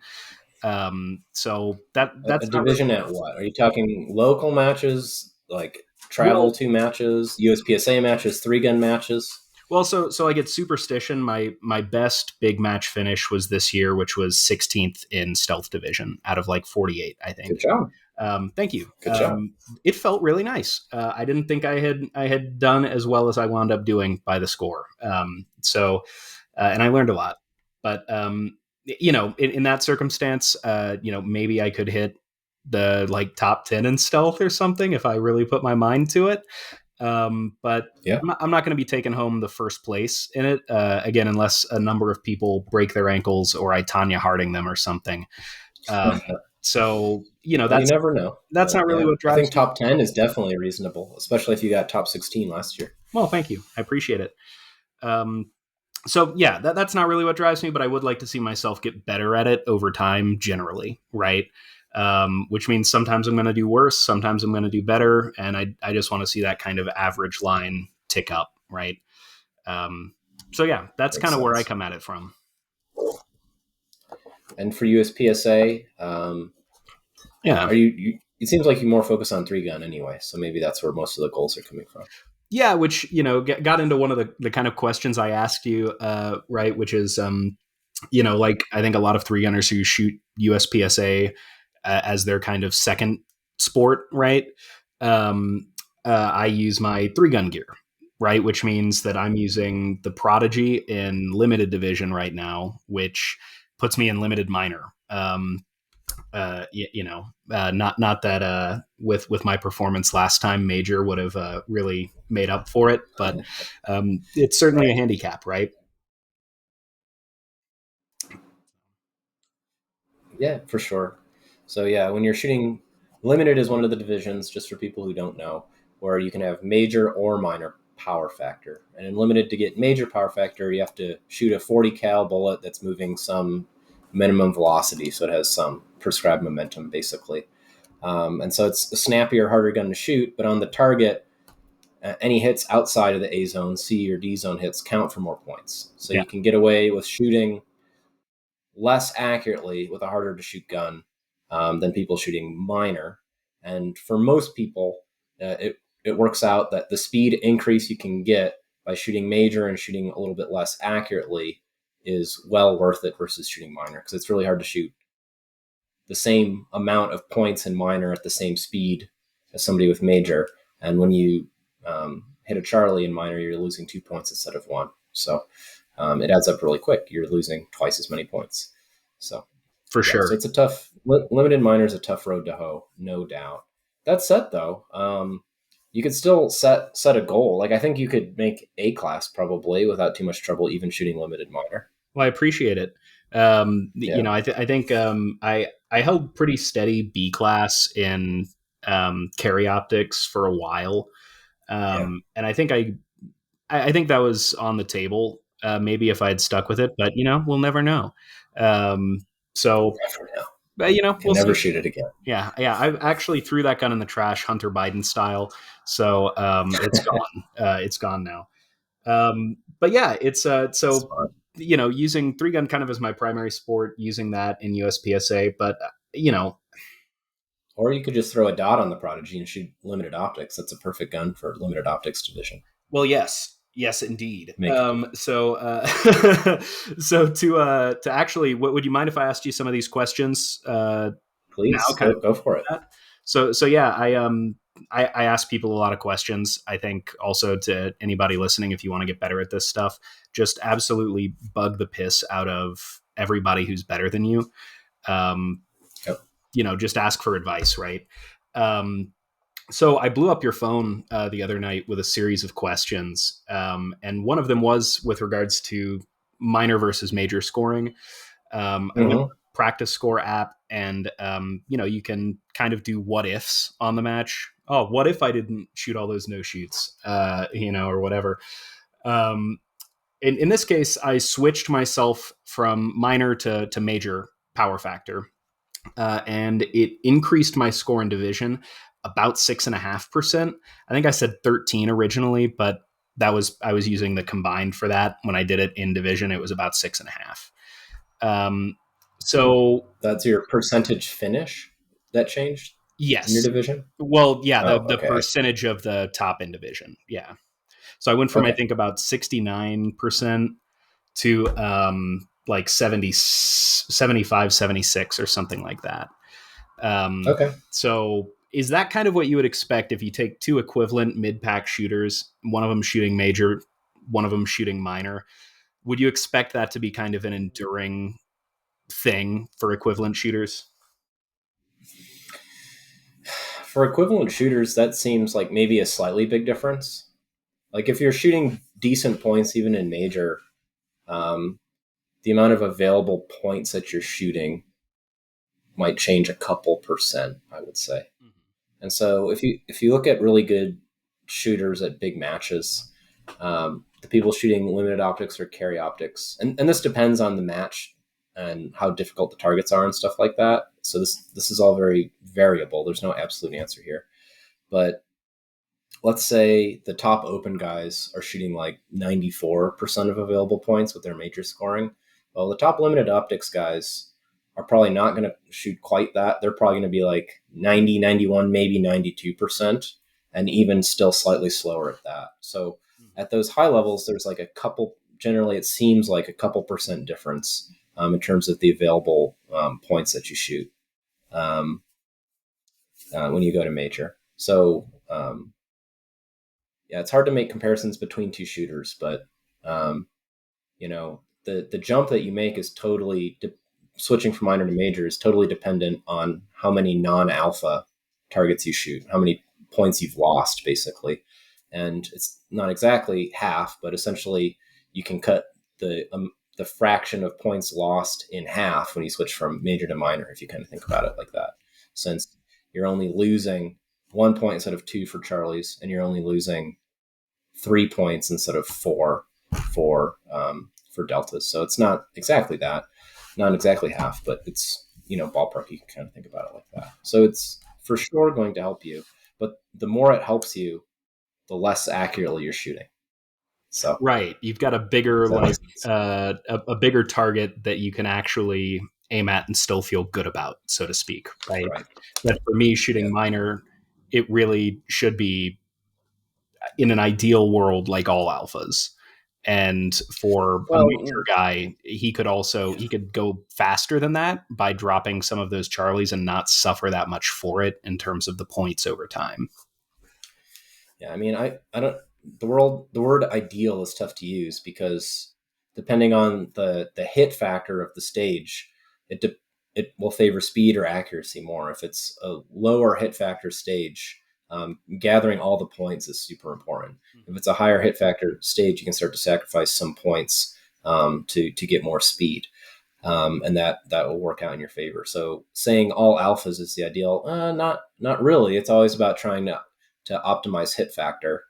So A that's not division at what? Are you talking local matches, like travel well. to matches, USPSA matches, 3 gun matches? Well, so I get superstition. My best big match finish was this year, which was 16th in stealth division out of like 48, I Good think. job. Thank you. Good job. It felt really nice. I didn't think I had done as well as I wound up doing by the score. And I learned a lot. But in that circumstance, maybe I could hit the like top 10 in stealth or something if I really put my mind to it. But Yeah. I'm not going to be taking home the first place in it again, unless a number of people break their ankles or I Tanya Harding them or something. Um, so Well, you that's never know. that's But not really yeah, what I think drives me. top 10 is definitely reasonable, especially if you got top 16 last year. Well, thank you. I appreciate it. Um, so yeah, that's not really what drives me, but I would like to see myself get better at it over time, generally, right? Which means sometimes I'm going to do worse, sometimes I'm going to do better, and I just want to see that kind of average line tick up, right? Um, so yeah, that's Makes kind of where I sense. come at it from. And for USPSA, Yeah, it seems like you more focus on 3 gun anyway, so maybe that's where most of the goals are coming from. yeah, which got into one of the kind of questions I asked you, right? Which is, like I think a lot of three gunners who shoot USPSA as their kind of second sport, right? I use my 3 gun gear, right? Which means that I'm using the Prodigy in limited division right now, which puts me in limited minor. Not that with my performance last time, major would have really made up for it, but it's certainly a Right. handicap, right? Yeah, for sure. So yeah, when you're shooting limited is one of the divisions, just for people who don't know, where you can have major or minor power factor. And in limited, to get major power factor, you have to shoot a 40 cal bullet that's moving some minimum velocity, so it has some prescribed momentum basically. And so it's a snappier, harder gun to shoot, but on the target, any hits outside of the A zone, C or D zone hits count for more points. So Yeah, you can get away with shooting less accurately with a harder to shoot gun than people shooting minor. And for most people, it works out that the speed increase you can get by shooting major and shooting a little bit less accurately is well worth it versus shooting minor, because it's really hard to shoot the same amount of points in minor at the same speed as somebody with major. And when you hit a Charlie in minor, you're losing 2 points instead of one. So it adds up really quick. You're losing twice as many points. So for yeah, so sure. it's a tough limited minor is a tough road to hoe, no doubt. That said, though, you could still set a goal. Like I think you could make A class probably without too much trouble, even shooting limited minor. Well, I appreciate it. Yeah, I think I held pretty steady B class in carry optics for a while, yeah, and I think that was on the table. Maybe if I had stuck with it, but we'll never know. Um, so, for now. but Can we'll never see. shoot it again. Yeah, yeah. I actually threw that gun in the trash, Hunter Biden style. So it's gone. It's gone now. But yeah, it's It's so fun. using 3 gun kind of as my primary sport, using that in USPSA. But Or you could just throw a dot on the Prodigy and shoot limited optics. That's a perfect gun for limited optics division. well, yes, indeed. Make it So so to actually, what would you mind if I asked you some of these questions now? please Kind of go for it. that. So yeah, I ask people a lot of questions. I think also to anybody listening, if you want to get better at this stuff, just absolutely bug the piss out of everybody who's better than you. Um, Yep. just ask for advice, right? Um, so I blew up your phone the other night with a series of questions, and one of them was with regards to minor versus major scoring. I went Hmm. practice score app, and you can kind of do what ifs on the match. Oh, what if I didn't shoot all those no shoots, or whatever. Um, in this case, I switched myself from minor to major power factor, and it increased my score in division about 6.5%. I think I said 13 originally, but I was using the combined for that. When I did it in division, it was about 6.5. Um, so That's your percentage finish that changed in your yes, division? well, yeah, Oh, the okay. percentage of the top in division, yeah. So I went from, I Okay. think, about 69% to like 70, 75, 76, or something like that. Um, Okay. so is that kind of what you would expect if you take two equivalent mid-pack shooters, one of them shooting major, one of them shooting minor? Would you expect that to be kind of an enduring thing for equivalent shooters? For equivalent shooters, that seems like maybe a slightly big difference. Like if you're shooting decent points, even in major, um, the amount of available points that you're shooting might change a couple percent, I would say. And so if you look at really good shooters at big matches, the people shooting limited optics or carry optics, and this depends on the match and how difficult the targets are and stuff like that. So this is all very variable. There's no absolute answer here. But let's say the top open guys are shooting like 94% of available points with their major scoring. Well, the top limited optics guys are probably not going to shoot quite that. They're probably going to be like 90, 91, maybe 92%, and even still slightly slower at that. So at those high levels, there's like a couple, generally, it seems like a couple percent difference in terms of the available points that you shoot um, when you go to major. So, yeah, it's hard to make comparisons between two shooters, but um, the jump that you make is switching from minor to major is totally dependent on how many non-alpha targets you shoot, how many points you've lost, basically, and it's not exactly half, but essentially you can cut the fraction of points lost in half when you switch from major to minor, if you kind of think about it like that, since you're only losing 1 point instead of two for Charlie's, and you're only losing 3 points instead of four for deltas. So it's not exactly that, not exactly half, but it's ballpark. You can kind of think about it like that. So it's for sure going to help you, but the more it helps you, the less accurately you're shooting. So Right. You've got a bigger does that make like sense? a bigger target that you can actually aim at and still feel good about, so to speak. Right. Right. But for me, Yeah. shooting minor, it really should be in an ideal world like all alphas. And for a major Well, guy, he could go faster than that by dropping some of those Charlies and not suffer that much for it in terms of the points over time. yeah. I mean, I don't. The word ideal is tough to use because depending on the hit factor of the stage, it de- it will favor speed or accuracy more. If it's a lower hit factor stage, gathering all the points is super important. If it's a higher hit factor stage, you can start to sacrifice some points to get more speed, and that will work out in your favor. So saying all alphas is the ideal, not really. It's always about trying to optimize hit factor,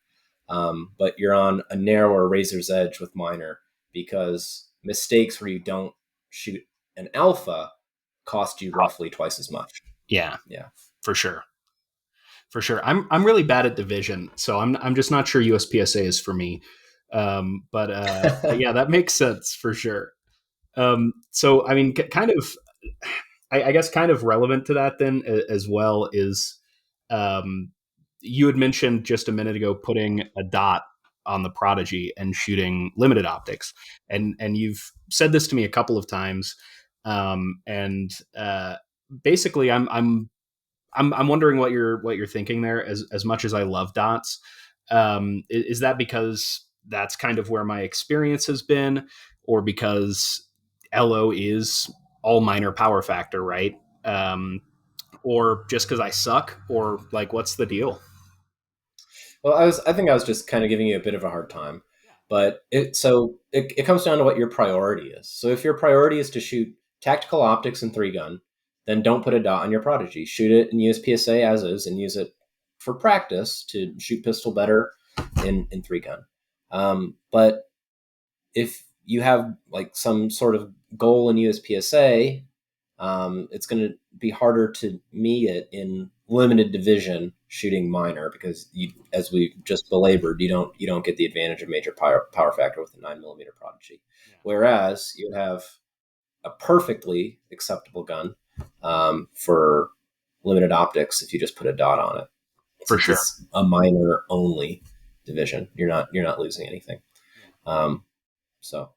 but you're on a narrower razor's edge with minor because mistakes where you don't shoot an alpha cost you roughly twice as much. Yeah, Yeah. for sure. For sure. I'm really bad at division, so I'm just not sure USPSA is for me. But yeah, that makes sense for sure. So I mean, kind of, I guess, kind of relevant to that then as well is, um, you had mentioned just a minute ago putting a dot on the Prodigy and shooting limited optics, and you've said this to me a couple of times, and basically, I'm wondering what you're thinking there. As much as I love dots, is that because that's kind of where my experience has been, or because LO is all minor power factor, right? Um, or just because I suck, or like what's the deal? Well, I think I was just kind of giving you a bit of a hard time, But it comes down to what your priority is. So if your priority is to shoot tactical optics and three gun, then don't put a dot on your Prodigy. Shoot it in USPSA as is and use it for practice to shoot pistol better in three gun. But if you have like some sort of goal in USPSA, it's going to be harder to meet it in limited division shooting minor because as we just belabored, you don't get the advantage of major power factor with a 9mm Prodigy. Yeah. Whereas you have a perfectly acceptable gun for limited optics if you just put a dot on it. For Since sure. it's a minor only division, you're not losing anything. So,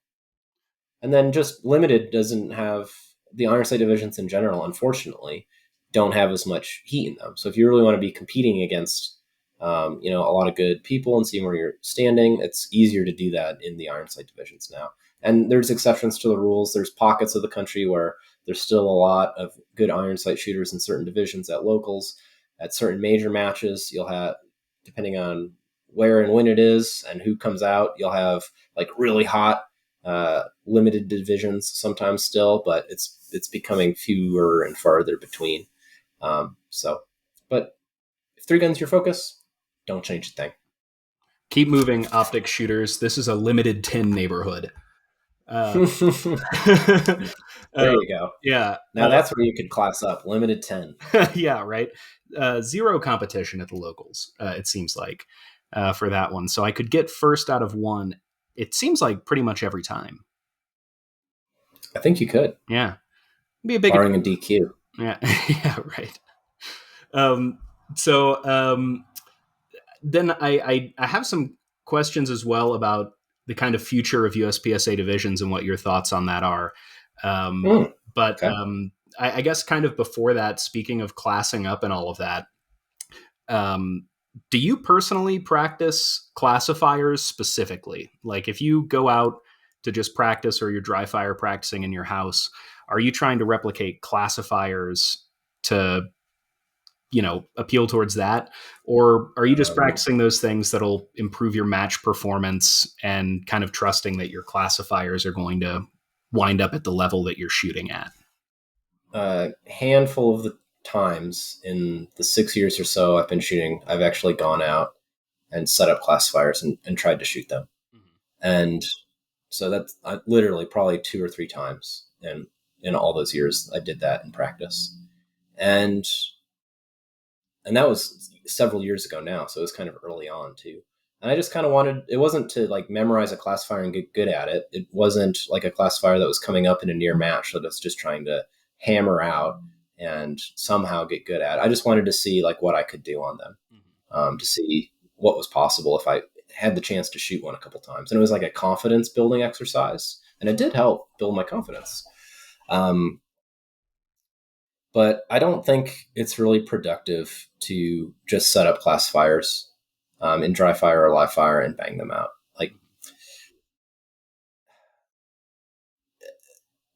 and then just limited doesn't have the iron sight divisions in general, unfortunately, don't have as much heat in them. So if you really want to be competing against, a lot of good people and seeing where you're standing, it's easier to do that in the iron sight divisions now. And there's exceptions to the rules. There's pockets of the country where there's still a lot of good iron sight shooters in certain divisions at locals. At certain major matches, you'll have, depending on where and when it is and who comes out, you'll have like really hot limited divisions sometimes still, but it's becoming fewer and farther between. But if three guns your focus, don't change a thing. Keep moving, optic shooters. This is a limited 10 neighborhood. There you go. Yeah. Now that's where you could class up. Limited 10. Yeah, right. Zero competition at the locals, it seems like, for that one. So I could get first out of one, it seems like pretty much every time. I think you could. Yeah. Be a big barring a DQ. Yeah. Yeah, right. Then I have some questions as well about the kind of future of USPSA divisions and what your thoughts on that are. But okay. I guess kind of before that, speaking of classing up and all of that, do you personally practice classifiers specifically? Like if you go out to just practice or you're dry fire practicing in your house, are you trying to replicate classifiers to, appeal towards that? Or are you just practicing those things that'll improve your match performance and kind of trusting that your classifiers are going to wind up at the level that you're shooting at? A handful of the times in the 6 years or so I've been shooting, I've actually gone out and set up classifiers and tried to shoot them. Mm-hmm. And so that's literally probably 2 or 3 times. And in all those years, I did that in practice. And that was several years ago now. So it was kind of early on too. And I just kind of wanted, it wasn't to like memorize a classifier and get good at it. It wasn't like a classifier that was coming up in a near match that I was just trying to hammer out and somehow get good at. I just wanted to see like what I could do on them, to see what was possible if I had the chance to shoot one a couple times. And it was like a confidence building exercise, and it did help build my confidence. But I don't think it's really productive to just set up classifiers in dry fire or live fire and bang them out. Like,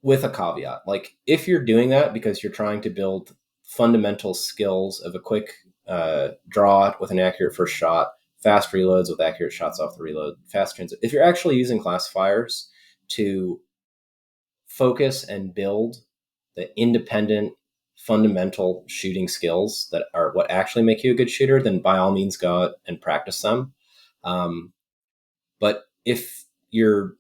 with a caveat, like if you're doing that because you're trying to build fundamental skills of a quick draw with an accurate first shot, fast reloads with accurate shots off the reload, fast transit. If you're actually using classifiers to focus and build the independent fundamental shooting skills that are what actually make you a good shooter, then by all means go out and practice them. But if you're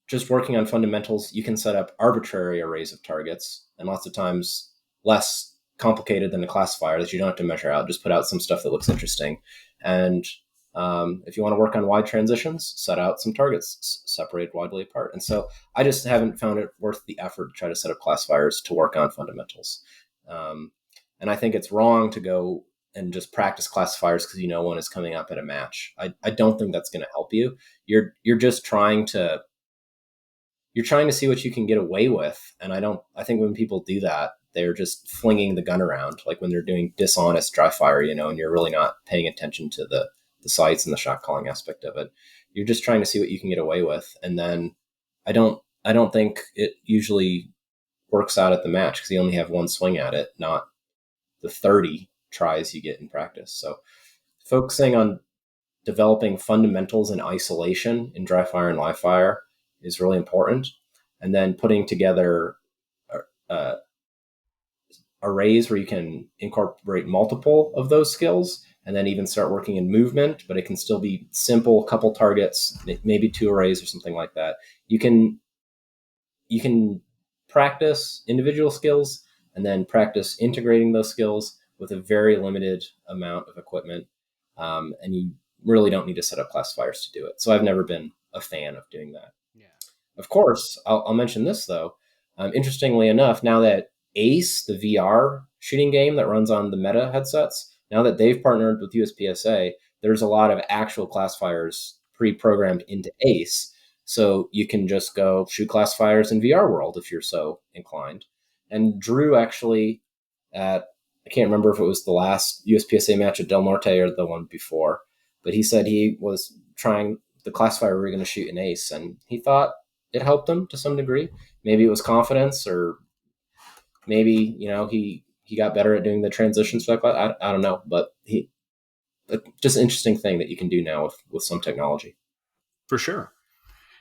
just working on fundamentals, you can set up arbitrary arrays of targets, and lots of times less complicated than a classifier that you don't have to measure out. Just put out some stuff that looks interesting. And if you want to work on wide transitions, set out some targets separated widely apart. And so I just haven't found it worth the effort to try to set up classifiers to work on fundamentals. And I think it's wrong to go and just practice classifiers because one is coming up at a match. I don't think that's going to help you. You're just trying to see what you can get away with. And I think when people do that, they're just flinging the gun around, like when they're doing dishonest dry fire, and you're really not paying attention to the sights and the shot calling aspect of it. You're just trying to see what you can get away with. And then I don't think it usually works out at the match because you only have one swing at it, not the 30 tries you get in practice. So focusing on developing fundamentals in isolation in dry fire and live fire is really important. And then putting together uh, arrays where you can incorporate multiple of those skills and then even start working in movement, but it can still be simple, couple targets, maybe 2 arrays or something like that. You can practice individual skills and then practice integrating those skills with a very limited amount of equipment. And you really don't need to set up classifiers to do it. So I've never been a fan of doing that. Yeah. Of course, I'll mention this though. Interestingly enough, now that ACE, the VR shooting game that runs on the Meta headsets, now that they've partnered with USPSA, there's a lot of actual classifiers pre-programmed into ACE. So you can just go shoot classifiers in VR world if you're so inclined. And Drew actually, I can't remember if it was the last USPSA match at Del Norte or the one before, but he said he was trying the classifier we were going to shoot in ACE, and he thought it helped him to some degree. Maybe it was confidence, or maybe he got better at doing the transitions for that class. I don't know, but just an interesting thing that you can do now with some technology. For sure.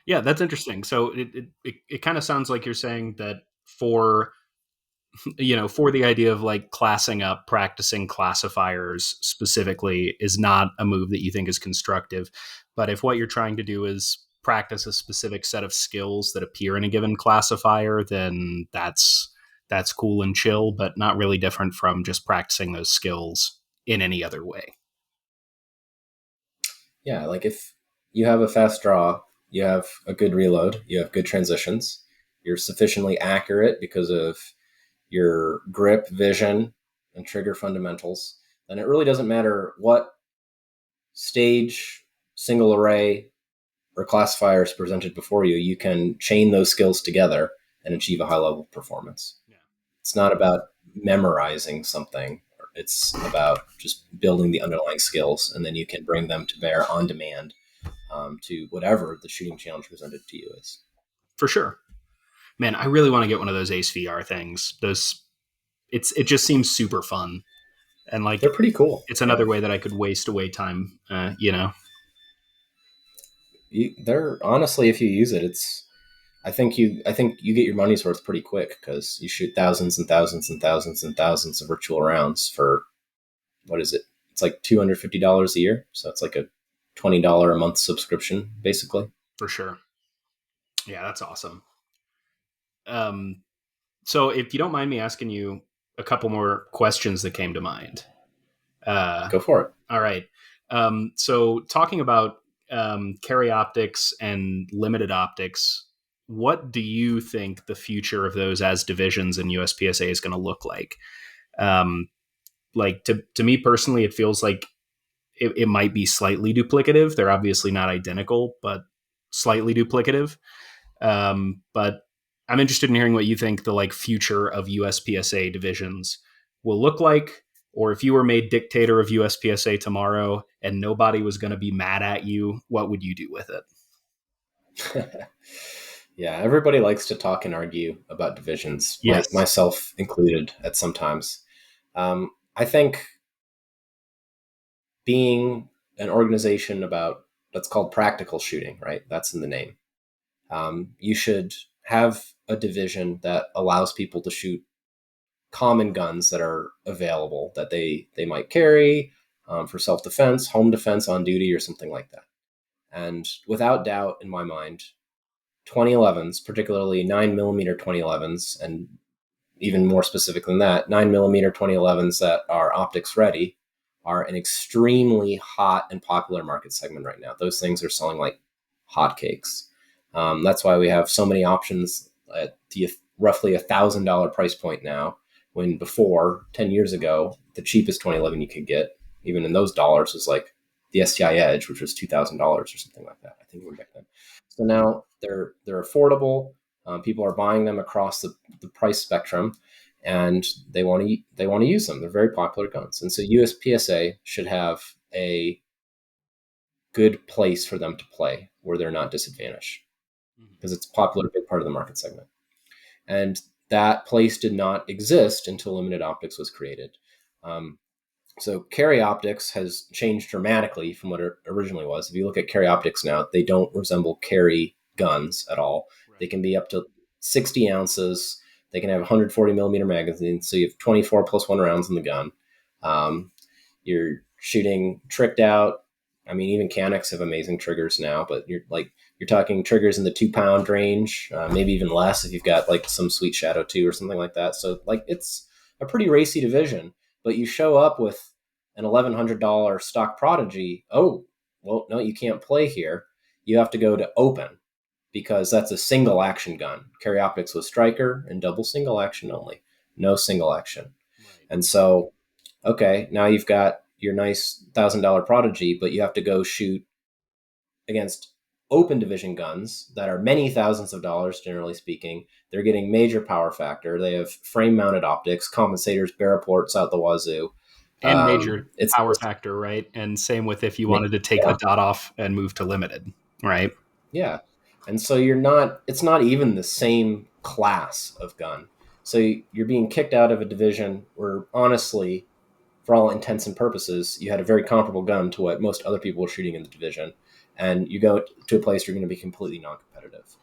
Yeah, that's interesting. So it kind of sounds like you're saying that for for the idea of like classing up, practicing classifiers specifically is not a move that you think is constructive. But if what you're trying to do is practice a specific set of skills that appear in a given classifier, then that's cool and chill, but not really different from just practicing those skills in any other way. Yeah, like if you have a fast draw, you have a good reload, you have good transitions, you're sufficiently accurate because of your grip, vision, and trigger fundamentals, then it really doesn't matter what stage, single array, or classifier is presented before you. You can chain those skills together and achieve a high level of performance. Yeah. It's not about memorizing something. It's about just building the underlying skills, and then you can bring them to bear on demand to whatever the shooting challenge presented to you is. For sure. Man, I really want to get one of those Ace VR things. Those it just seems super fun. And like They're pretty cool. it's Yeah. another way that I could waste away time, They're honestly, if you use it, I think you get your money's worth pretty quick because you shoot thousands and thousands and thousands and thousands of virtual rounds for what is it? It's like $250 a year, so it's like a $20 a month subscription, basically. For sure. Yeah, that's awesome. Um, so if you don't mind me asking you a couple more questions that came to mind. Go for it. All right. So talking about carry optics and limited optics, what do you think the future of those as divisions in USPSA is going to look like? Um, like to me personally, it feels like it might be slightly duplicative. They're obviously not identical, but slightly duplicative. But I'm interested in hearing what you think the like future of USPSA divisions will look like, or if you were made dictator of USPSA tomorrow and nobody was going to be mad at you, what would you do with it? Yeah, everybody likes to talk and argue about divisions, Yes, myself included at sometimes. I think being an organization about that's called practical shooting, right? That's in the name. You should have a division that allows people to shoot common guns that are available that they might carry for self defense, home defense on duty, or something like that. And without doubt, in my mind, 2011s, particularly 9mm 2011s, and even more specific than that, 9mm 2011s that are optics ready are an extremely hot and popular market segment right now. Those things are selling like hotcakes. That's why we have so many options at the roughly $1,000 price point now, when before, 10 years ago, the cheapest 2011 you could get, even in those dollars, was like the STI Edge, which was $2,000 or something like that. I think even back then. So now they're affordable. People are buying them across the price spectrum, and they want to use them. They're very popular guns, and so USPSA should have a good place for them to play where they're not disadvantaged because it's a popular big part of the market segment. And that place did not exist until limited optics was created. Um, So carry optics has changed dramatically from what it originally was. If you look at carry optics now, they don't resemble carry guns at all. They Right. can be up to 60 ounces. They can have 140 millimeter magazines, so you have 24 plus one rounds in the gun. Um, you're shooting tricked out. I mean, even Canucks have amazing triggers now, but you're talking triggers in the 2 pound range, maybe even less if you've got like some Sweet Shadow 2 or something like that. So like it's a pretty racy division, but you show up with an $1,100 stock Prodigy. Oh, well, no, you can't play here. You have to go to open because that's a single action gun. Carry optics with striker and double single action only, no single action. Right. And so, okay, now you've got your nice $1,000 Prodigy, but you have to go shoot against open division guns that are many thousands of dollars, generally speaking. They're getting major power factor. They have frame mounted optics, compensators, barrel ports out the wazoo. And major It's power just, factor, right? And same with if you wanted to take the yeah, dot off and move to limited, right? yeah. And so it's not even the same class of gun. So you're being kicked out of a division where honestly, for all intents and purposes, you had a very comparable gun to what most other people were shooting in the division. And you go to a place where you're going to be completely non competitive.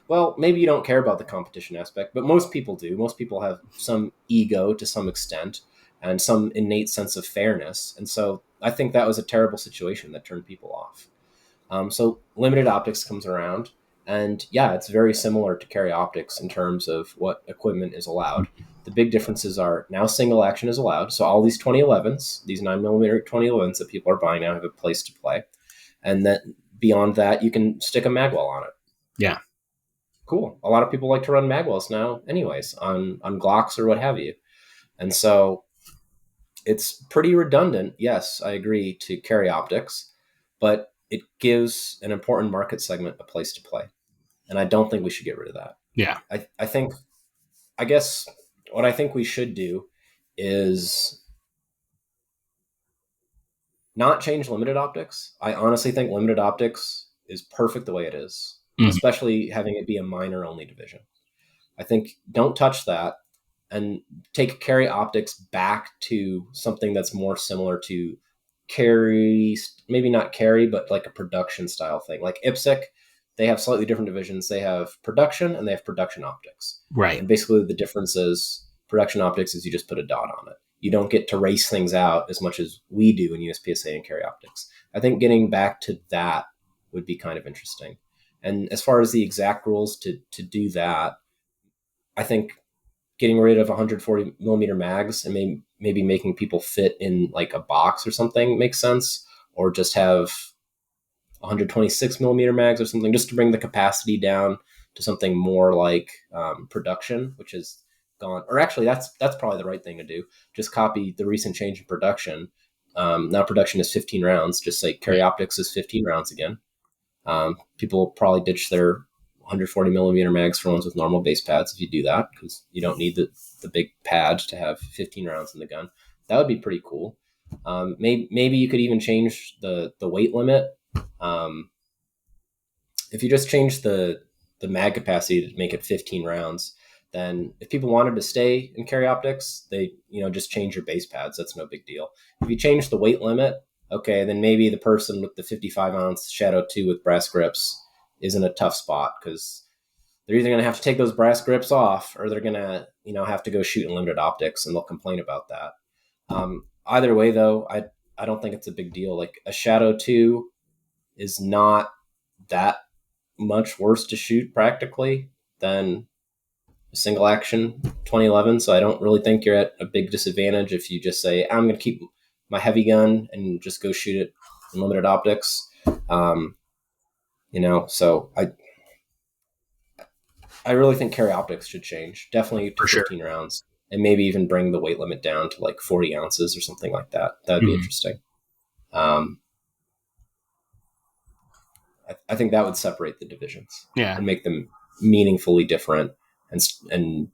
Well, maybe you don't care about the competition aspect, but most people do. Most people have some ego to some extent and some innate sense of fairness. And so I think that was a terrible situation that turned people off. So limited optics comes around, and yeah, it's very similar to carry optics in terms of what equipment is allowed. The big differences are now single action is allowed. So all these 2011s, these 9mm 2011s that people are buying now have a place to play. And then beyond that, you can stick a magwell on it. Yeah. Cool. A lot of people like to run magwells now, anyways, on Glocks or what have you. And so it's pretty redundant. Yes, I agree to carry optics, but it gives an important market segment a place to play. And I don't think we should get rid of that. Yeah. I think, I guess what I think we should do is not change limited optics. I honestly think limited optics is perfect the way it is, Mhm. especially having it be a minor only division. I think don't touch that and take carry optics back to something that's more similar to carry, maybe not carry, but like a production style thing. Like IPSC, they have slightly different divisions. They have production and they have production optics. Right. And basically the difference is production optics is you just put a dot on it. You don't get to race things out as much as we do in USPSA and carry optics. I think getting back to that would be kind of interesting. And as far as the exact rules to do that, I think getting rid of 140 millimeter mags and maybe making people fit in like a box or something makes sense, or just have 126 millimeter mags or something, just to bring the capacity down to something more like production, which is gone. Or actually, that's probably the right thing to do. Just copy the recent change in production. Now production is 15 rounds. Just say carry Yeah. optics is 15 rounds again. People will probably ditch their 140 millimeter mags for ones with normal base pads if you do that, because you don't need the big pad to have 15 rounds in the gun. That would be pretty cool. Maybe you could even change the weight limit. Um, if you just change the mag capacity to make it 15 rounds, then if people wanted to stay in carry optics, they just change your base pads. That's no big deal. If you change the weight limit, okay, then maybe the person with the 55-ounce Shadow 2 with brass grips is in a tough spot because they're either going to have to take those brass grips off or they're going to have to go shoot in limited optics, and they'll complain about that. Either way, though, I don't think it's a big deal. Like a Shadow 2 is not that much worse to shoot practically than a single action 2011. So I don't really think you're at a big disadvantage if you just say, I'm going to keep my heavy gun and just go shoot it in limited optics. Um, so I really think carry optics should change, definitely to For sure. 15 rounds, and maybe even bring the weight limit down to like 40 ounces or something like that. That would be Mhm. interesting. Um, I think that would separate the divisions Yeah. and make them meaningfully different and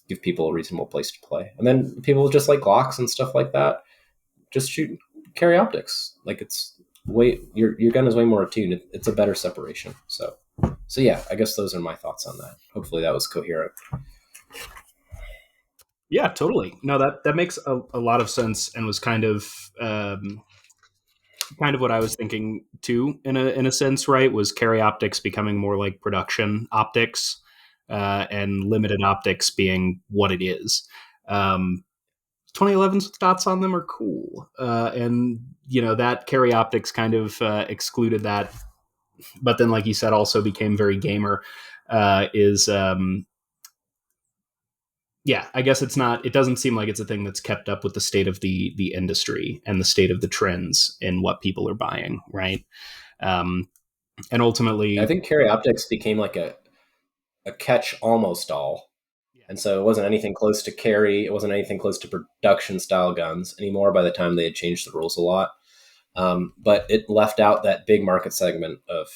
give people a reasonable place to play. And then people just like Glocks and stuff like that, just shoot carry optics. Like it's way your gun is way more attuned. It's a better separation. So yeah, I guess those are my thoughts on that. Hopefully that was coherent. Yeah, totally. No, that makes a lot of sense, and was kind of what I was thinking too, in a sense, right? Was carry optics becoming more like production optics, and limited optics being what it is. 2011s with dots on them are cool, and that carry optics kind of excluded that, but then, like you said, also became very gamer. Is Yeah, I guess it's not. It doesn't seem like it's a thing that's kept up with the state of the industry and the state of the trends in what people are buying, right? Um, and I ultimately, think carry optics became like a catch almost all. yeah, And so it wasn't anything close to carry. It wasn't anything close to production style guns anymore by the time they had changed the rules a lot. But it left out that big market segment of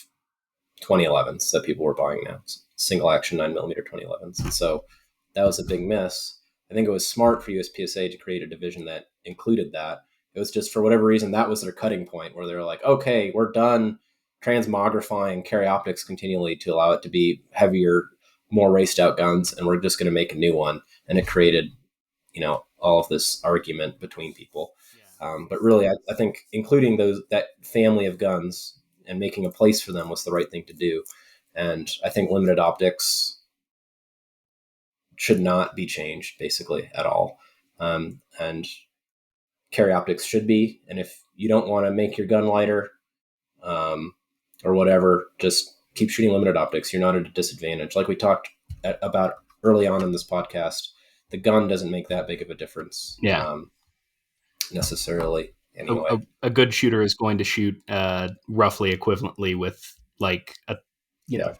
2011s that people were buying now, single action 9mm 2011s. And so that was a big miss. I think it was smart for USPSA to create a division that included that. It was just for whatever reason that was their cutting point where they were like, okay, we're done transmogrifying carry optics continually to allow it to be heavier, more raced out guns, and we're just going to make a new one. And it created, all of this argument between people. yeah, But really, I think including that family of guns and making a place for them was the right thing to do. And I think limited optics should not be changed basically at all. And carry optics should be. And if you don't want to make your gun lighter, um, or whatever, just keep shooting limited optics. You're not at a disadvantage. Like we talked about early on in this podcast, the gun doesn't make that big of a difference, yeah. necessarily A, anyway. a, a good shooter is going to shoot roughly equivalently with like Yeah.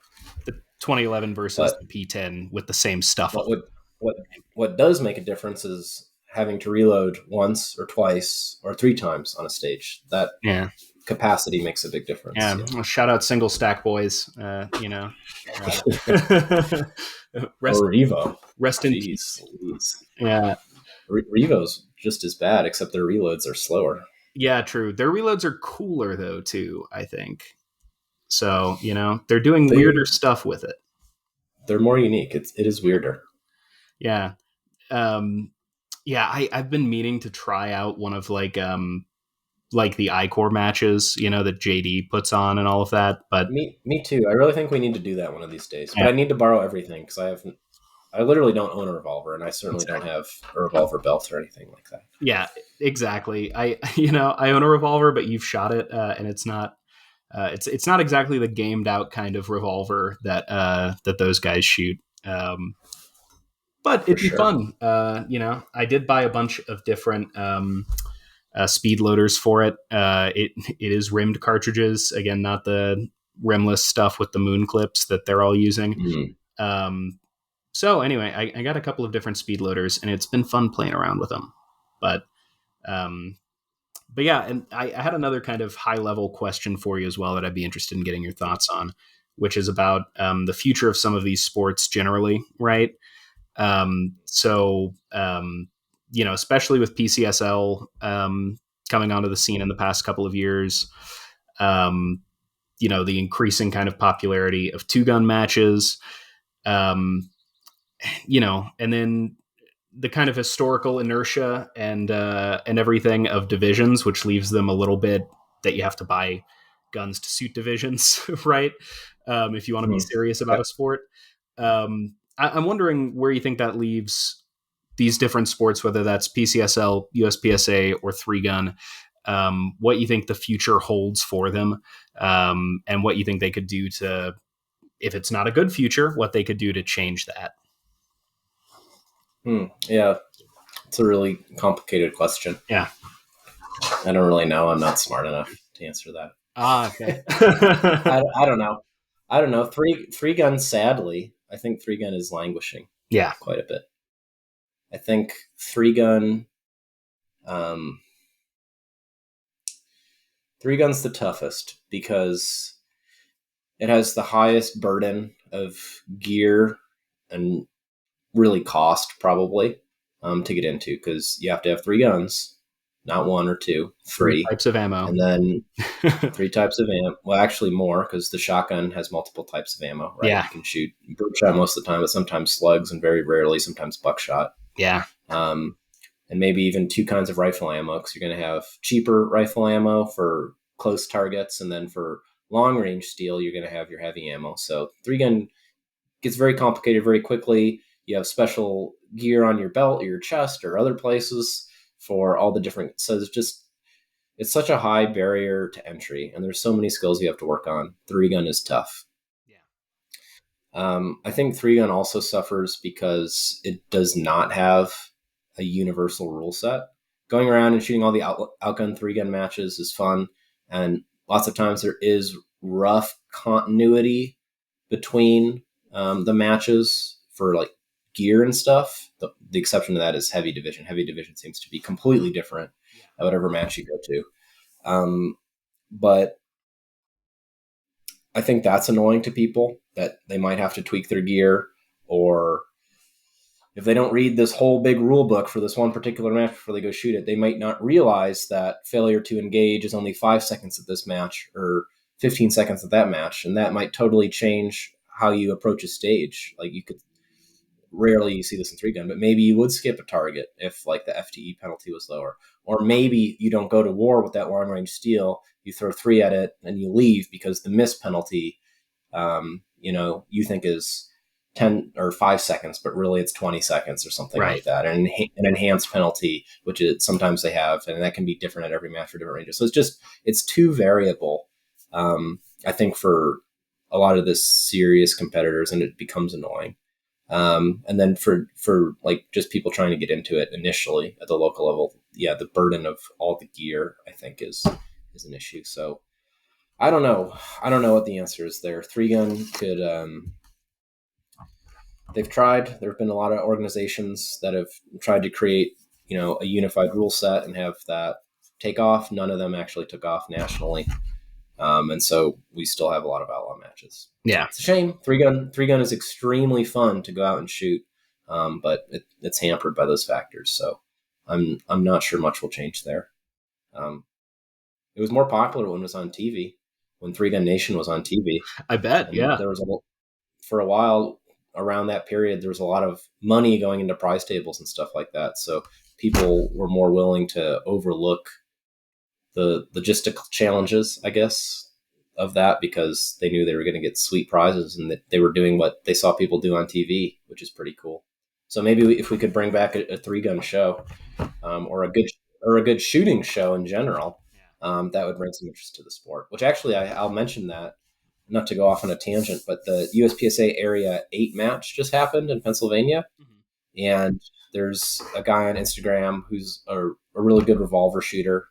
the 2011 versus But the P10 with the same stuff on. what would what what does make a difference is having to reload once or twice or three times on a stage. That Yeah, capacity makes a big difference. yeah. Yeah. Well, shout out single stack boys. Uh, rest Or Revo. rest in Jeez. peace. Louise. Yeah, Revo's just as bad, except their reloads are slower. yeah, true. Their reloads are cooler though too, I think. So, they're doing weirder They stuff with it. they're more unique. It is weirder. Yeah. Um yeah, I've been meaning to try out one of like the I-Core matches, that JD puts on and all of that. But Me too. I really think we need to do that one of these days. But yeah, I need to borrow everything because I literally don't own a revolver, and I certainly don't exactly. have a revolver belt or anything like that. Yeah, exactly. I own a revolver, but you've shot it, and it's not exactly the gamed out kind of revolver that those guys shoot. But For it'd be sure. fun. I did buy a bunch of different speed loaders for it. It is rimmed cartridges. Again, not the rimless stuff with the moon clips that they're all using. Mm. Um, so anyway, I got a couple of different speed loaders, and it's been fun playing around with them. But um, but yeah, and I had another kind of high level question for you as well that I'd be interested in getting your thoughts on, which is about the future of some of these sports generally, right? So, especially with PCSL coming onto the scene in the past couple of years, um, the increasing kind of popularity of two gun matches, um, and then the kind of historical inertia and everything of divisions, which leaves them a little bit that you have to buy guns to suit divisions, right? If you want to be Mm. serious about a sport. I'm wondering where you think that leaves these different sports, whether that's PCSL, USPSA, or three gun. What you think the future holds for them, and what you think they could do to, if it's not a good future, what they could do to change that. Yeah, it's a really complicated question. Yeah. I don't really know. I'm not smart enough to answer that. Ah, okay. I don't know. I don't know. Three gun. Sadly, I think three gun is languishing Yeah. quite a bit. I think three gun. Um, Three gun's the toughest because it has the highest burden of gear and really cost probably, to get into because you have to have three guns, not one or two, Three three, types of ammo. and then three types of ammo. Well, actually more because the shotgun has multiple types of ammo, right? Yeah. You can shoot birdshot most of the time, but sometimes slugs and very rarely sometimes buckshot. Yeah. and maybe even two kinds of rifle ammo, because you're going to have cheaper rifle ammo for close targets, and then for long range steel, you're going to have your heavy ammo. So three gun gets very complicated very quickly. You have special gear on your belt or your chest or other places for all the different. So it's such a high barrier to entry, and there's so many skills you have to work on. Three gun is tough. Yeah. I think three gun also suffers because it does not have a universal rule set. Going around and shooting all the outgun three gun matches is fun, and lots of times there is rough continuity between the matches for like gear and stuff. The exception to that is heavy division. Heavy division seems to be completely different Yeah. at whatever match you go to. But I think that's annoying to people, that they might have to tweak their gear, or if they don't read this whole big rule book for this one particular match before they go shoot it, they might not realize that failure to engage is only 5 seconds at this match or 15 seconds at that match. And that might totally change how you approach a stage. Like, you could rarely you see this in three gun, but maybe you would skip a target if like the FTE penalty was lower. Or maybe you don't go to war with that long range steel, you throw three at it and you leave because the miss penalty, you think is 10 or 5 seconds, but really it's 20 seconds or something Right. like that. And an enhanced penalty, which is sometimes they have, and that can be different at every match for different ranges. So it's too variable, I think, for a lot of the serious competitors, and it becomes annoying. And then for like just people trying to get into it initially at the local level, yeah, the burden of all the gear, I think, is an issue. So I don't know. I don't know what the answer is there. Three gun could. They've tried. There have been a lot of organizations that have tried to create, a unified rule set and have that take off. None of them actually took off nationally, and so we still have a lot of outlaw matches. Yeah. It's a shame. Three gun is extremely fun to go out and shoot, but it's hampered by those factors. So I'm not sure much will change there. It was more popular when it was on TV, when Three Gun Nation was on TV, I bet. and Yeah. there was for a while around that period, there was a lot of money going into prize tables and stuff like that. So people were more willing to overlook the logistical challenges, I guess, of that, because they knew they were going to get sweet prizes, and that they were doing what they saw people do on TV, which is pretty cool. So maybe if we could bring back a three gun show, or a good shooting show in general, that would bring some interest to the sport. Which actually, I'll mention that, not to go off on a tangent, but the USPSA Area 8 match just happened in Pennsylvania, and there's a guy on Instagram who's a really good revolver shooter,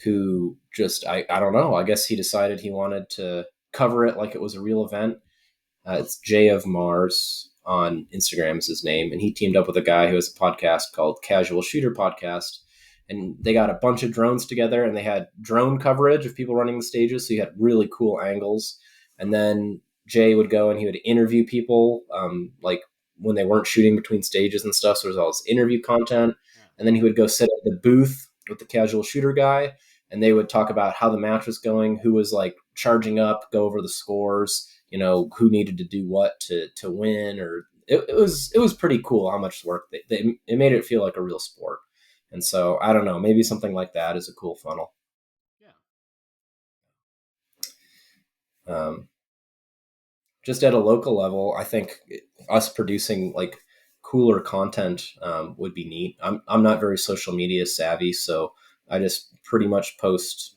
who just, I don't know, I guess he decided he wanted to cover it like it was a real event. It's Jay of Mars on Instagram is his name, and he teamed up with a guy who has a podcast called Casual Shooter Podcast, and they got a bunch of drones together, and they had drone coverage of people running the stages, so you had really cool angles. And then Jay would go and he would interview people, like when they weren't shooting between stages and stuff, so there's all this interview content. And then he would go sit at the booth with the casual shooter guy, and they would talk about how the match was going, who was like charging up, go over the scores, who needed to do what to win. Or it was pretty cool how much work it made it feel like a real sport. And so I don't know, maybe something like that is a cool funnel. Um, just at a local level, I think us producing like cooler content would be neat. I'm not very social media savvy, so I just pretty much post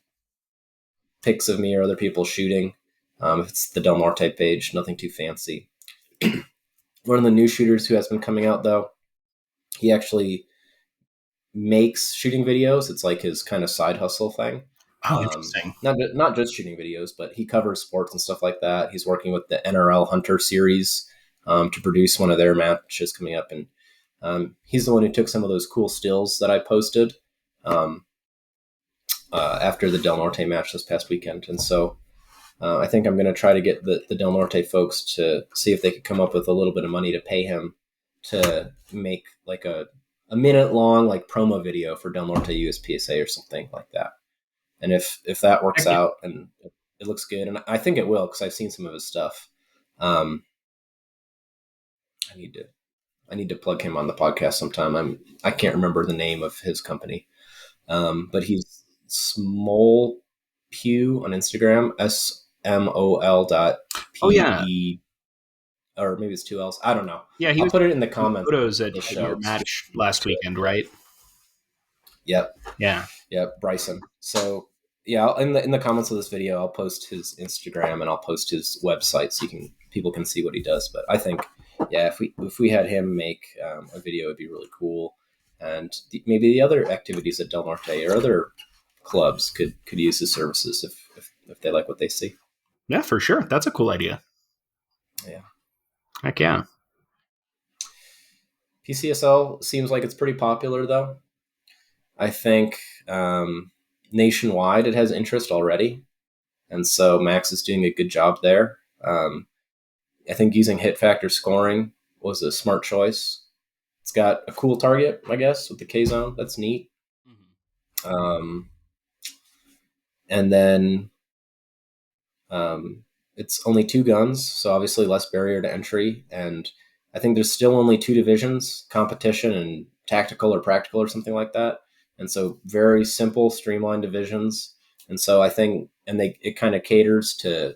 pics of me or other people shooting. If it's the Del Norte page, nothing too fancy. One of the new shooters who has been coming out, though, he actually makes shooting videos. It's like his kind of side hustle thing. Oh, interesting. Not just shooting videos, but he covers sports and stuff like that. He's working with the NRL Hunter series to produce one of their matches coming up, and he's the one who took some of those cool stills that I posted after the Del Norte match this past weekend. And so I think I'm going to try to get the Del Norte folks to see if they could come up with a little bit of money to pay him to make like a minute long like promo video for Del Norte USPSA or something like that. And if that works out and it looks good, and I think it will, because I've seen some of his stuff, I need to I need to plug him on the podcast sometime. I can't remember the name of his company, but he's Smol Pew on Instagram, Oh yeah, SMOL.PE, or maybe it's two L's. I don't know. yeah. He I'll was put it in the taking comments photos of the at your show. So match last to it. weekend, right? Yep. Yeah. Yep. Bryson. So yeah, in the comments of this video, I'll post his Instagram and I'll post his website so people can see what he does. But I think, yeah, if we had him make a video, it'd be really cool. And maybe the other activities at Del Norte or other clubs could use his services if they like what they see. Yeah, for sure. That's a cool idea. Yeah. Heck yeah. PCSL seems like it's pretty popular though. I think nationwide it has interest already, and so Max is doing a good job there. I think using hit factor scoring was a smart choice. It's got a cool target, I guess, with the K zone. That's neat. Um, and then it's only 2 guns, so obviously less barrier to entry. And I think there's still only 2 divisions: competition and tactical or practical or something like that. And so very simple, streamlined divisions. And so I think, and it kind of caters to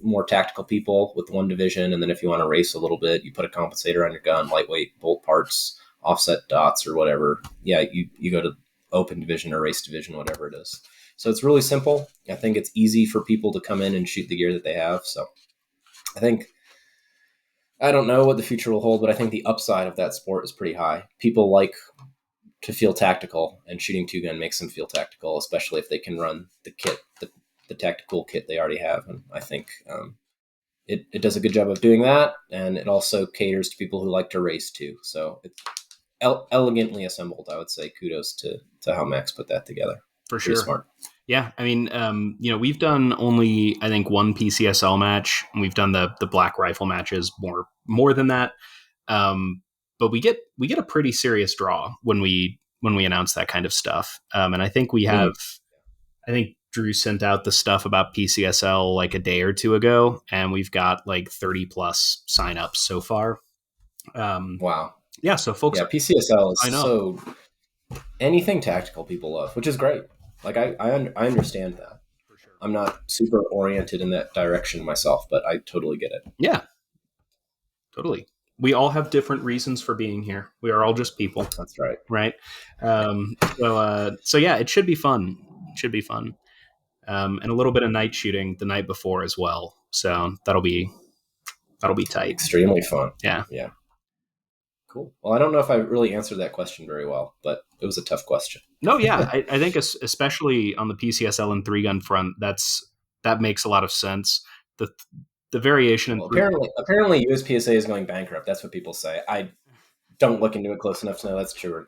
more tactical people with 1 division. And then if you want to race a little bit, you put a compensator on your gun, lightweight bolt parts, offset dots, or whatever. Yeah, you go to open division or race division, whatever it is. So it's really simple. I think it's easy for people to come in and shoot the gear that they have. So I think, I don't know what the future will hold, but I think the upside of that sport is pretty high. People like to feel tactical, and shooting 2 gun makes them feel tactical, especially if they can run the kit, the tactical kit they already have. And I think it does a good job of doing that. And it also caters to people who like to race too. So it's elegantly assembled, I would say. Kudos to how Max put that together. For Pretty sure. smart. Yeah, I mean, we've done only I think one PCSL match, and we've done the black rifle matches more than that. But we get a pretty serious draw when we announce that kind of stuff. And I think we have, I think Drew sent out the stuff about PCSL like a day or two ago, and we've got like 30 plus signups so far. Wow. Yeah, so folks, Yeah, PCSL I is know. so anything tactical people love, which is great. Like I understand that. For sure. I'm not super oriented in that direction myself, but I totally get it. Yeah, totally. We all have different reasons for being here. We are all just people, That's right. right? So yeah, it should be fun. It should be fun, and a little bit of night shooting the night before as well. So that'll be tight. Extremely fun. Yeah. Yeah. Cool. Well, I don't know if I really answered that question very well, but it was a tough question. No, yeah, I think especially on the PCSL and 3 gun front, that makes a lot of sense. The the variation in Well, apparently USPSA is going bankrupt. That's what people say. I don't look into it close enough to know that's true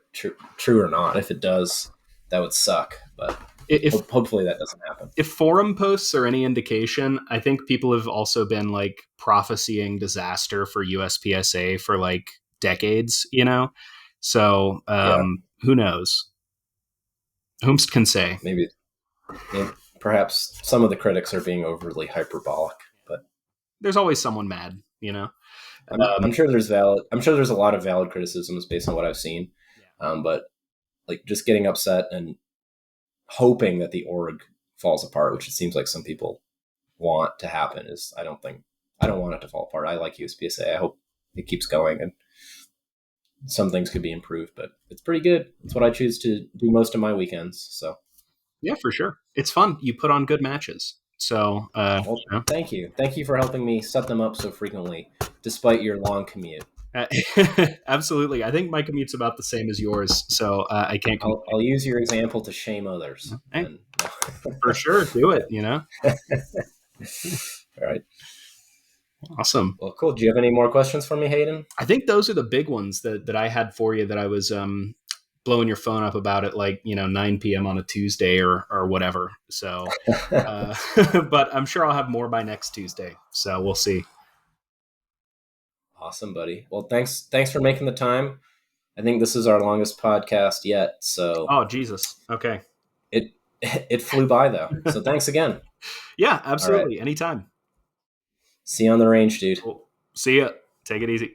or not. If it does, that would suck. But if hopefully that doesn't happen. if forum posts are any indication, I think people have also been like prophesying disaster for USPSA for like decades, So Yeah, who knows? Whom can say? maybe perhaps some of the critics are being overly hyperbolic, but There's always someone mad. I'm sure there's valid. I'm sure there's a lot of valid criticisms based on what I've seen. Yeah. But like just getting upset and hoping that the org falls apart, which it seems like some people want to happen, is I don't want it to fall apart. I like USPSA. I hope it keeps going, and some things could be improved, but it's pretty good. It's what I choose to do most of my weekends. So Yeah, for sure. It's fun. You put on good matches. So, well, thank you for helping me set them up so frequently, despite your long commute. uh, absolutely. I think my commute's about the same as yours, so I can't complain. I'll use your example to shame others. Hey, And for sure, do it. all right. Awesome. Well, cool. Do you have any more questions for me, Hayden? I think those are the big ones that I had for you that I was blowing your phone up about at 9 p.m. on a Tuesday or whatever. So, but I'm sure I'll have more by next Tuesday. So we'll see. Awesome, buddy. Well, thanks for making the time. I think this is our longest podcast yet. So Oh, Jesus. Okay. it flew by though. So thanks again. Yeah, absolutely. Anytime. See you on the range, dude. Cool. See ya. Take it easy.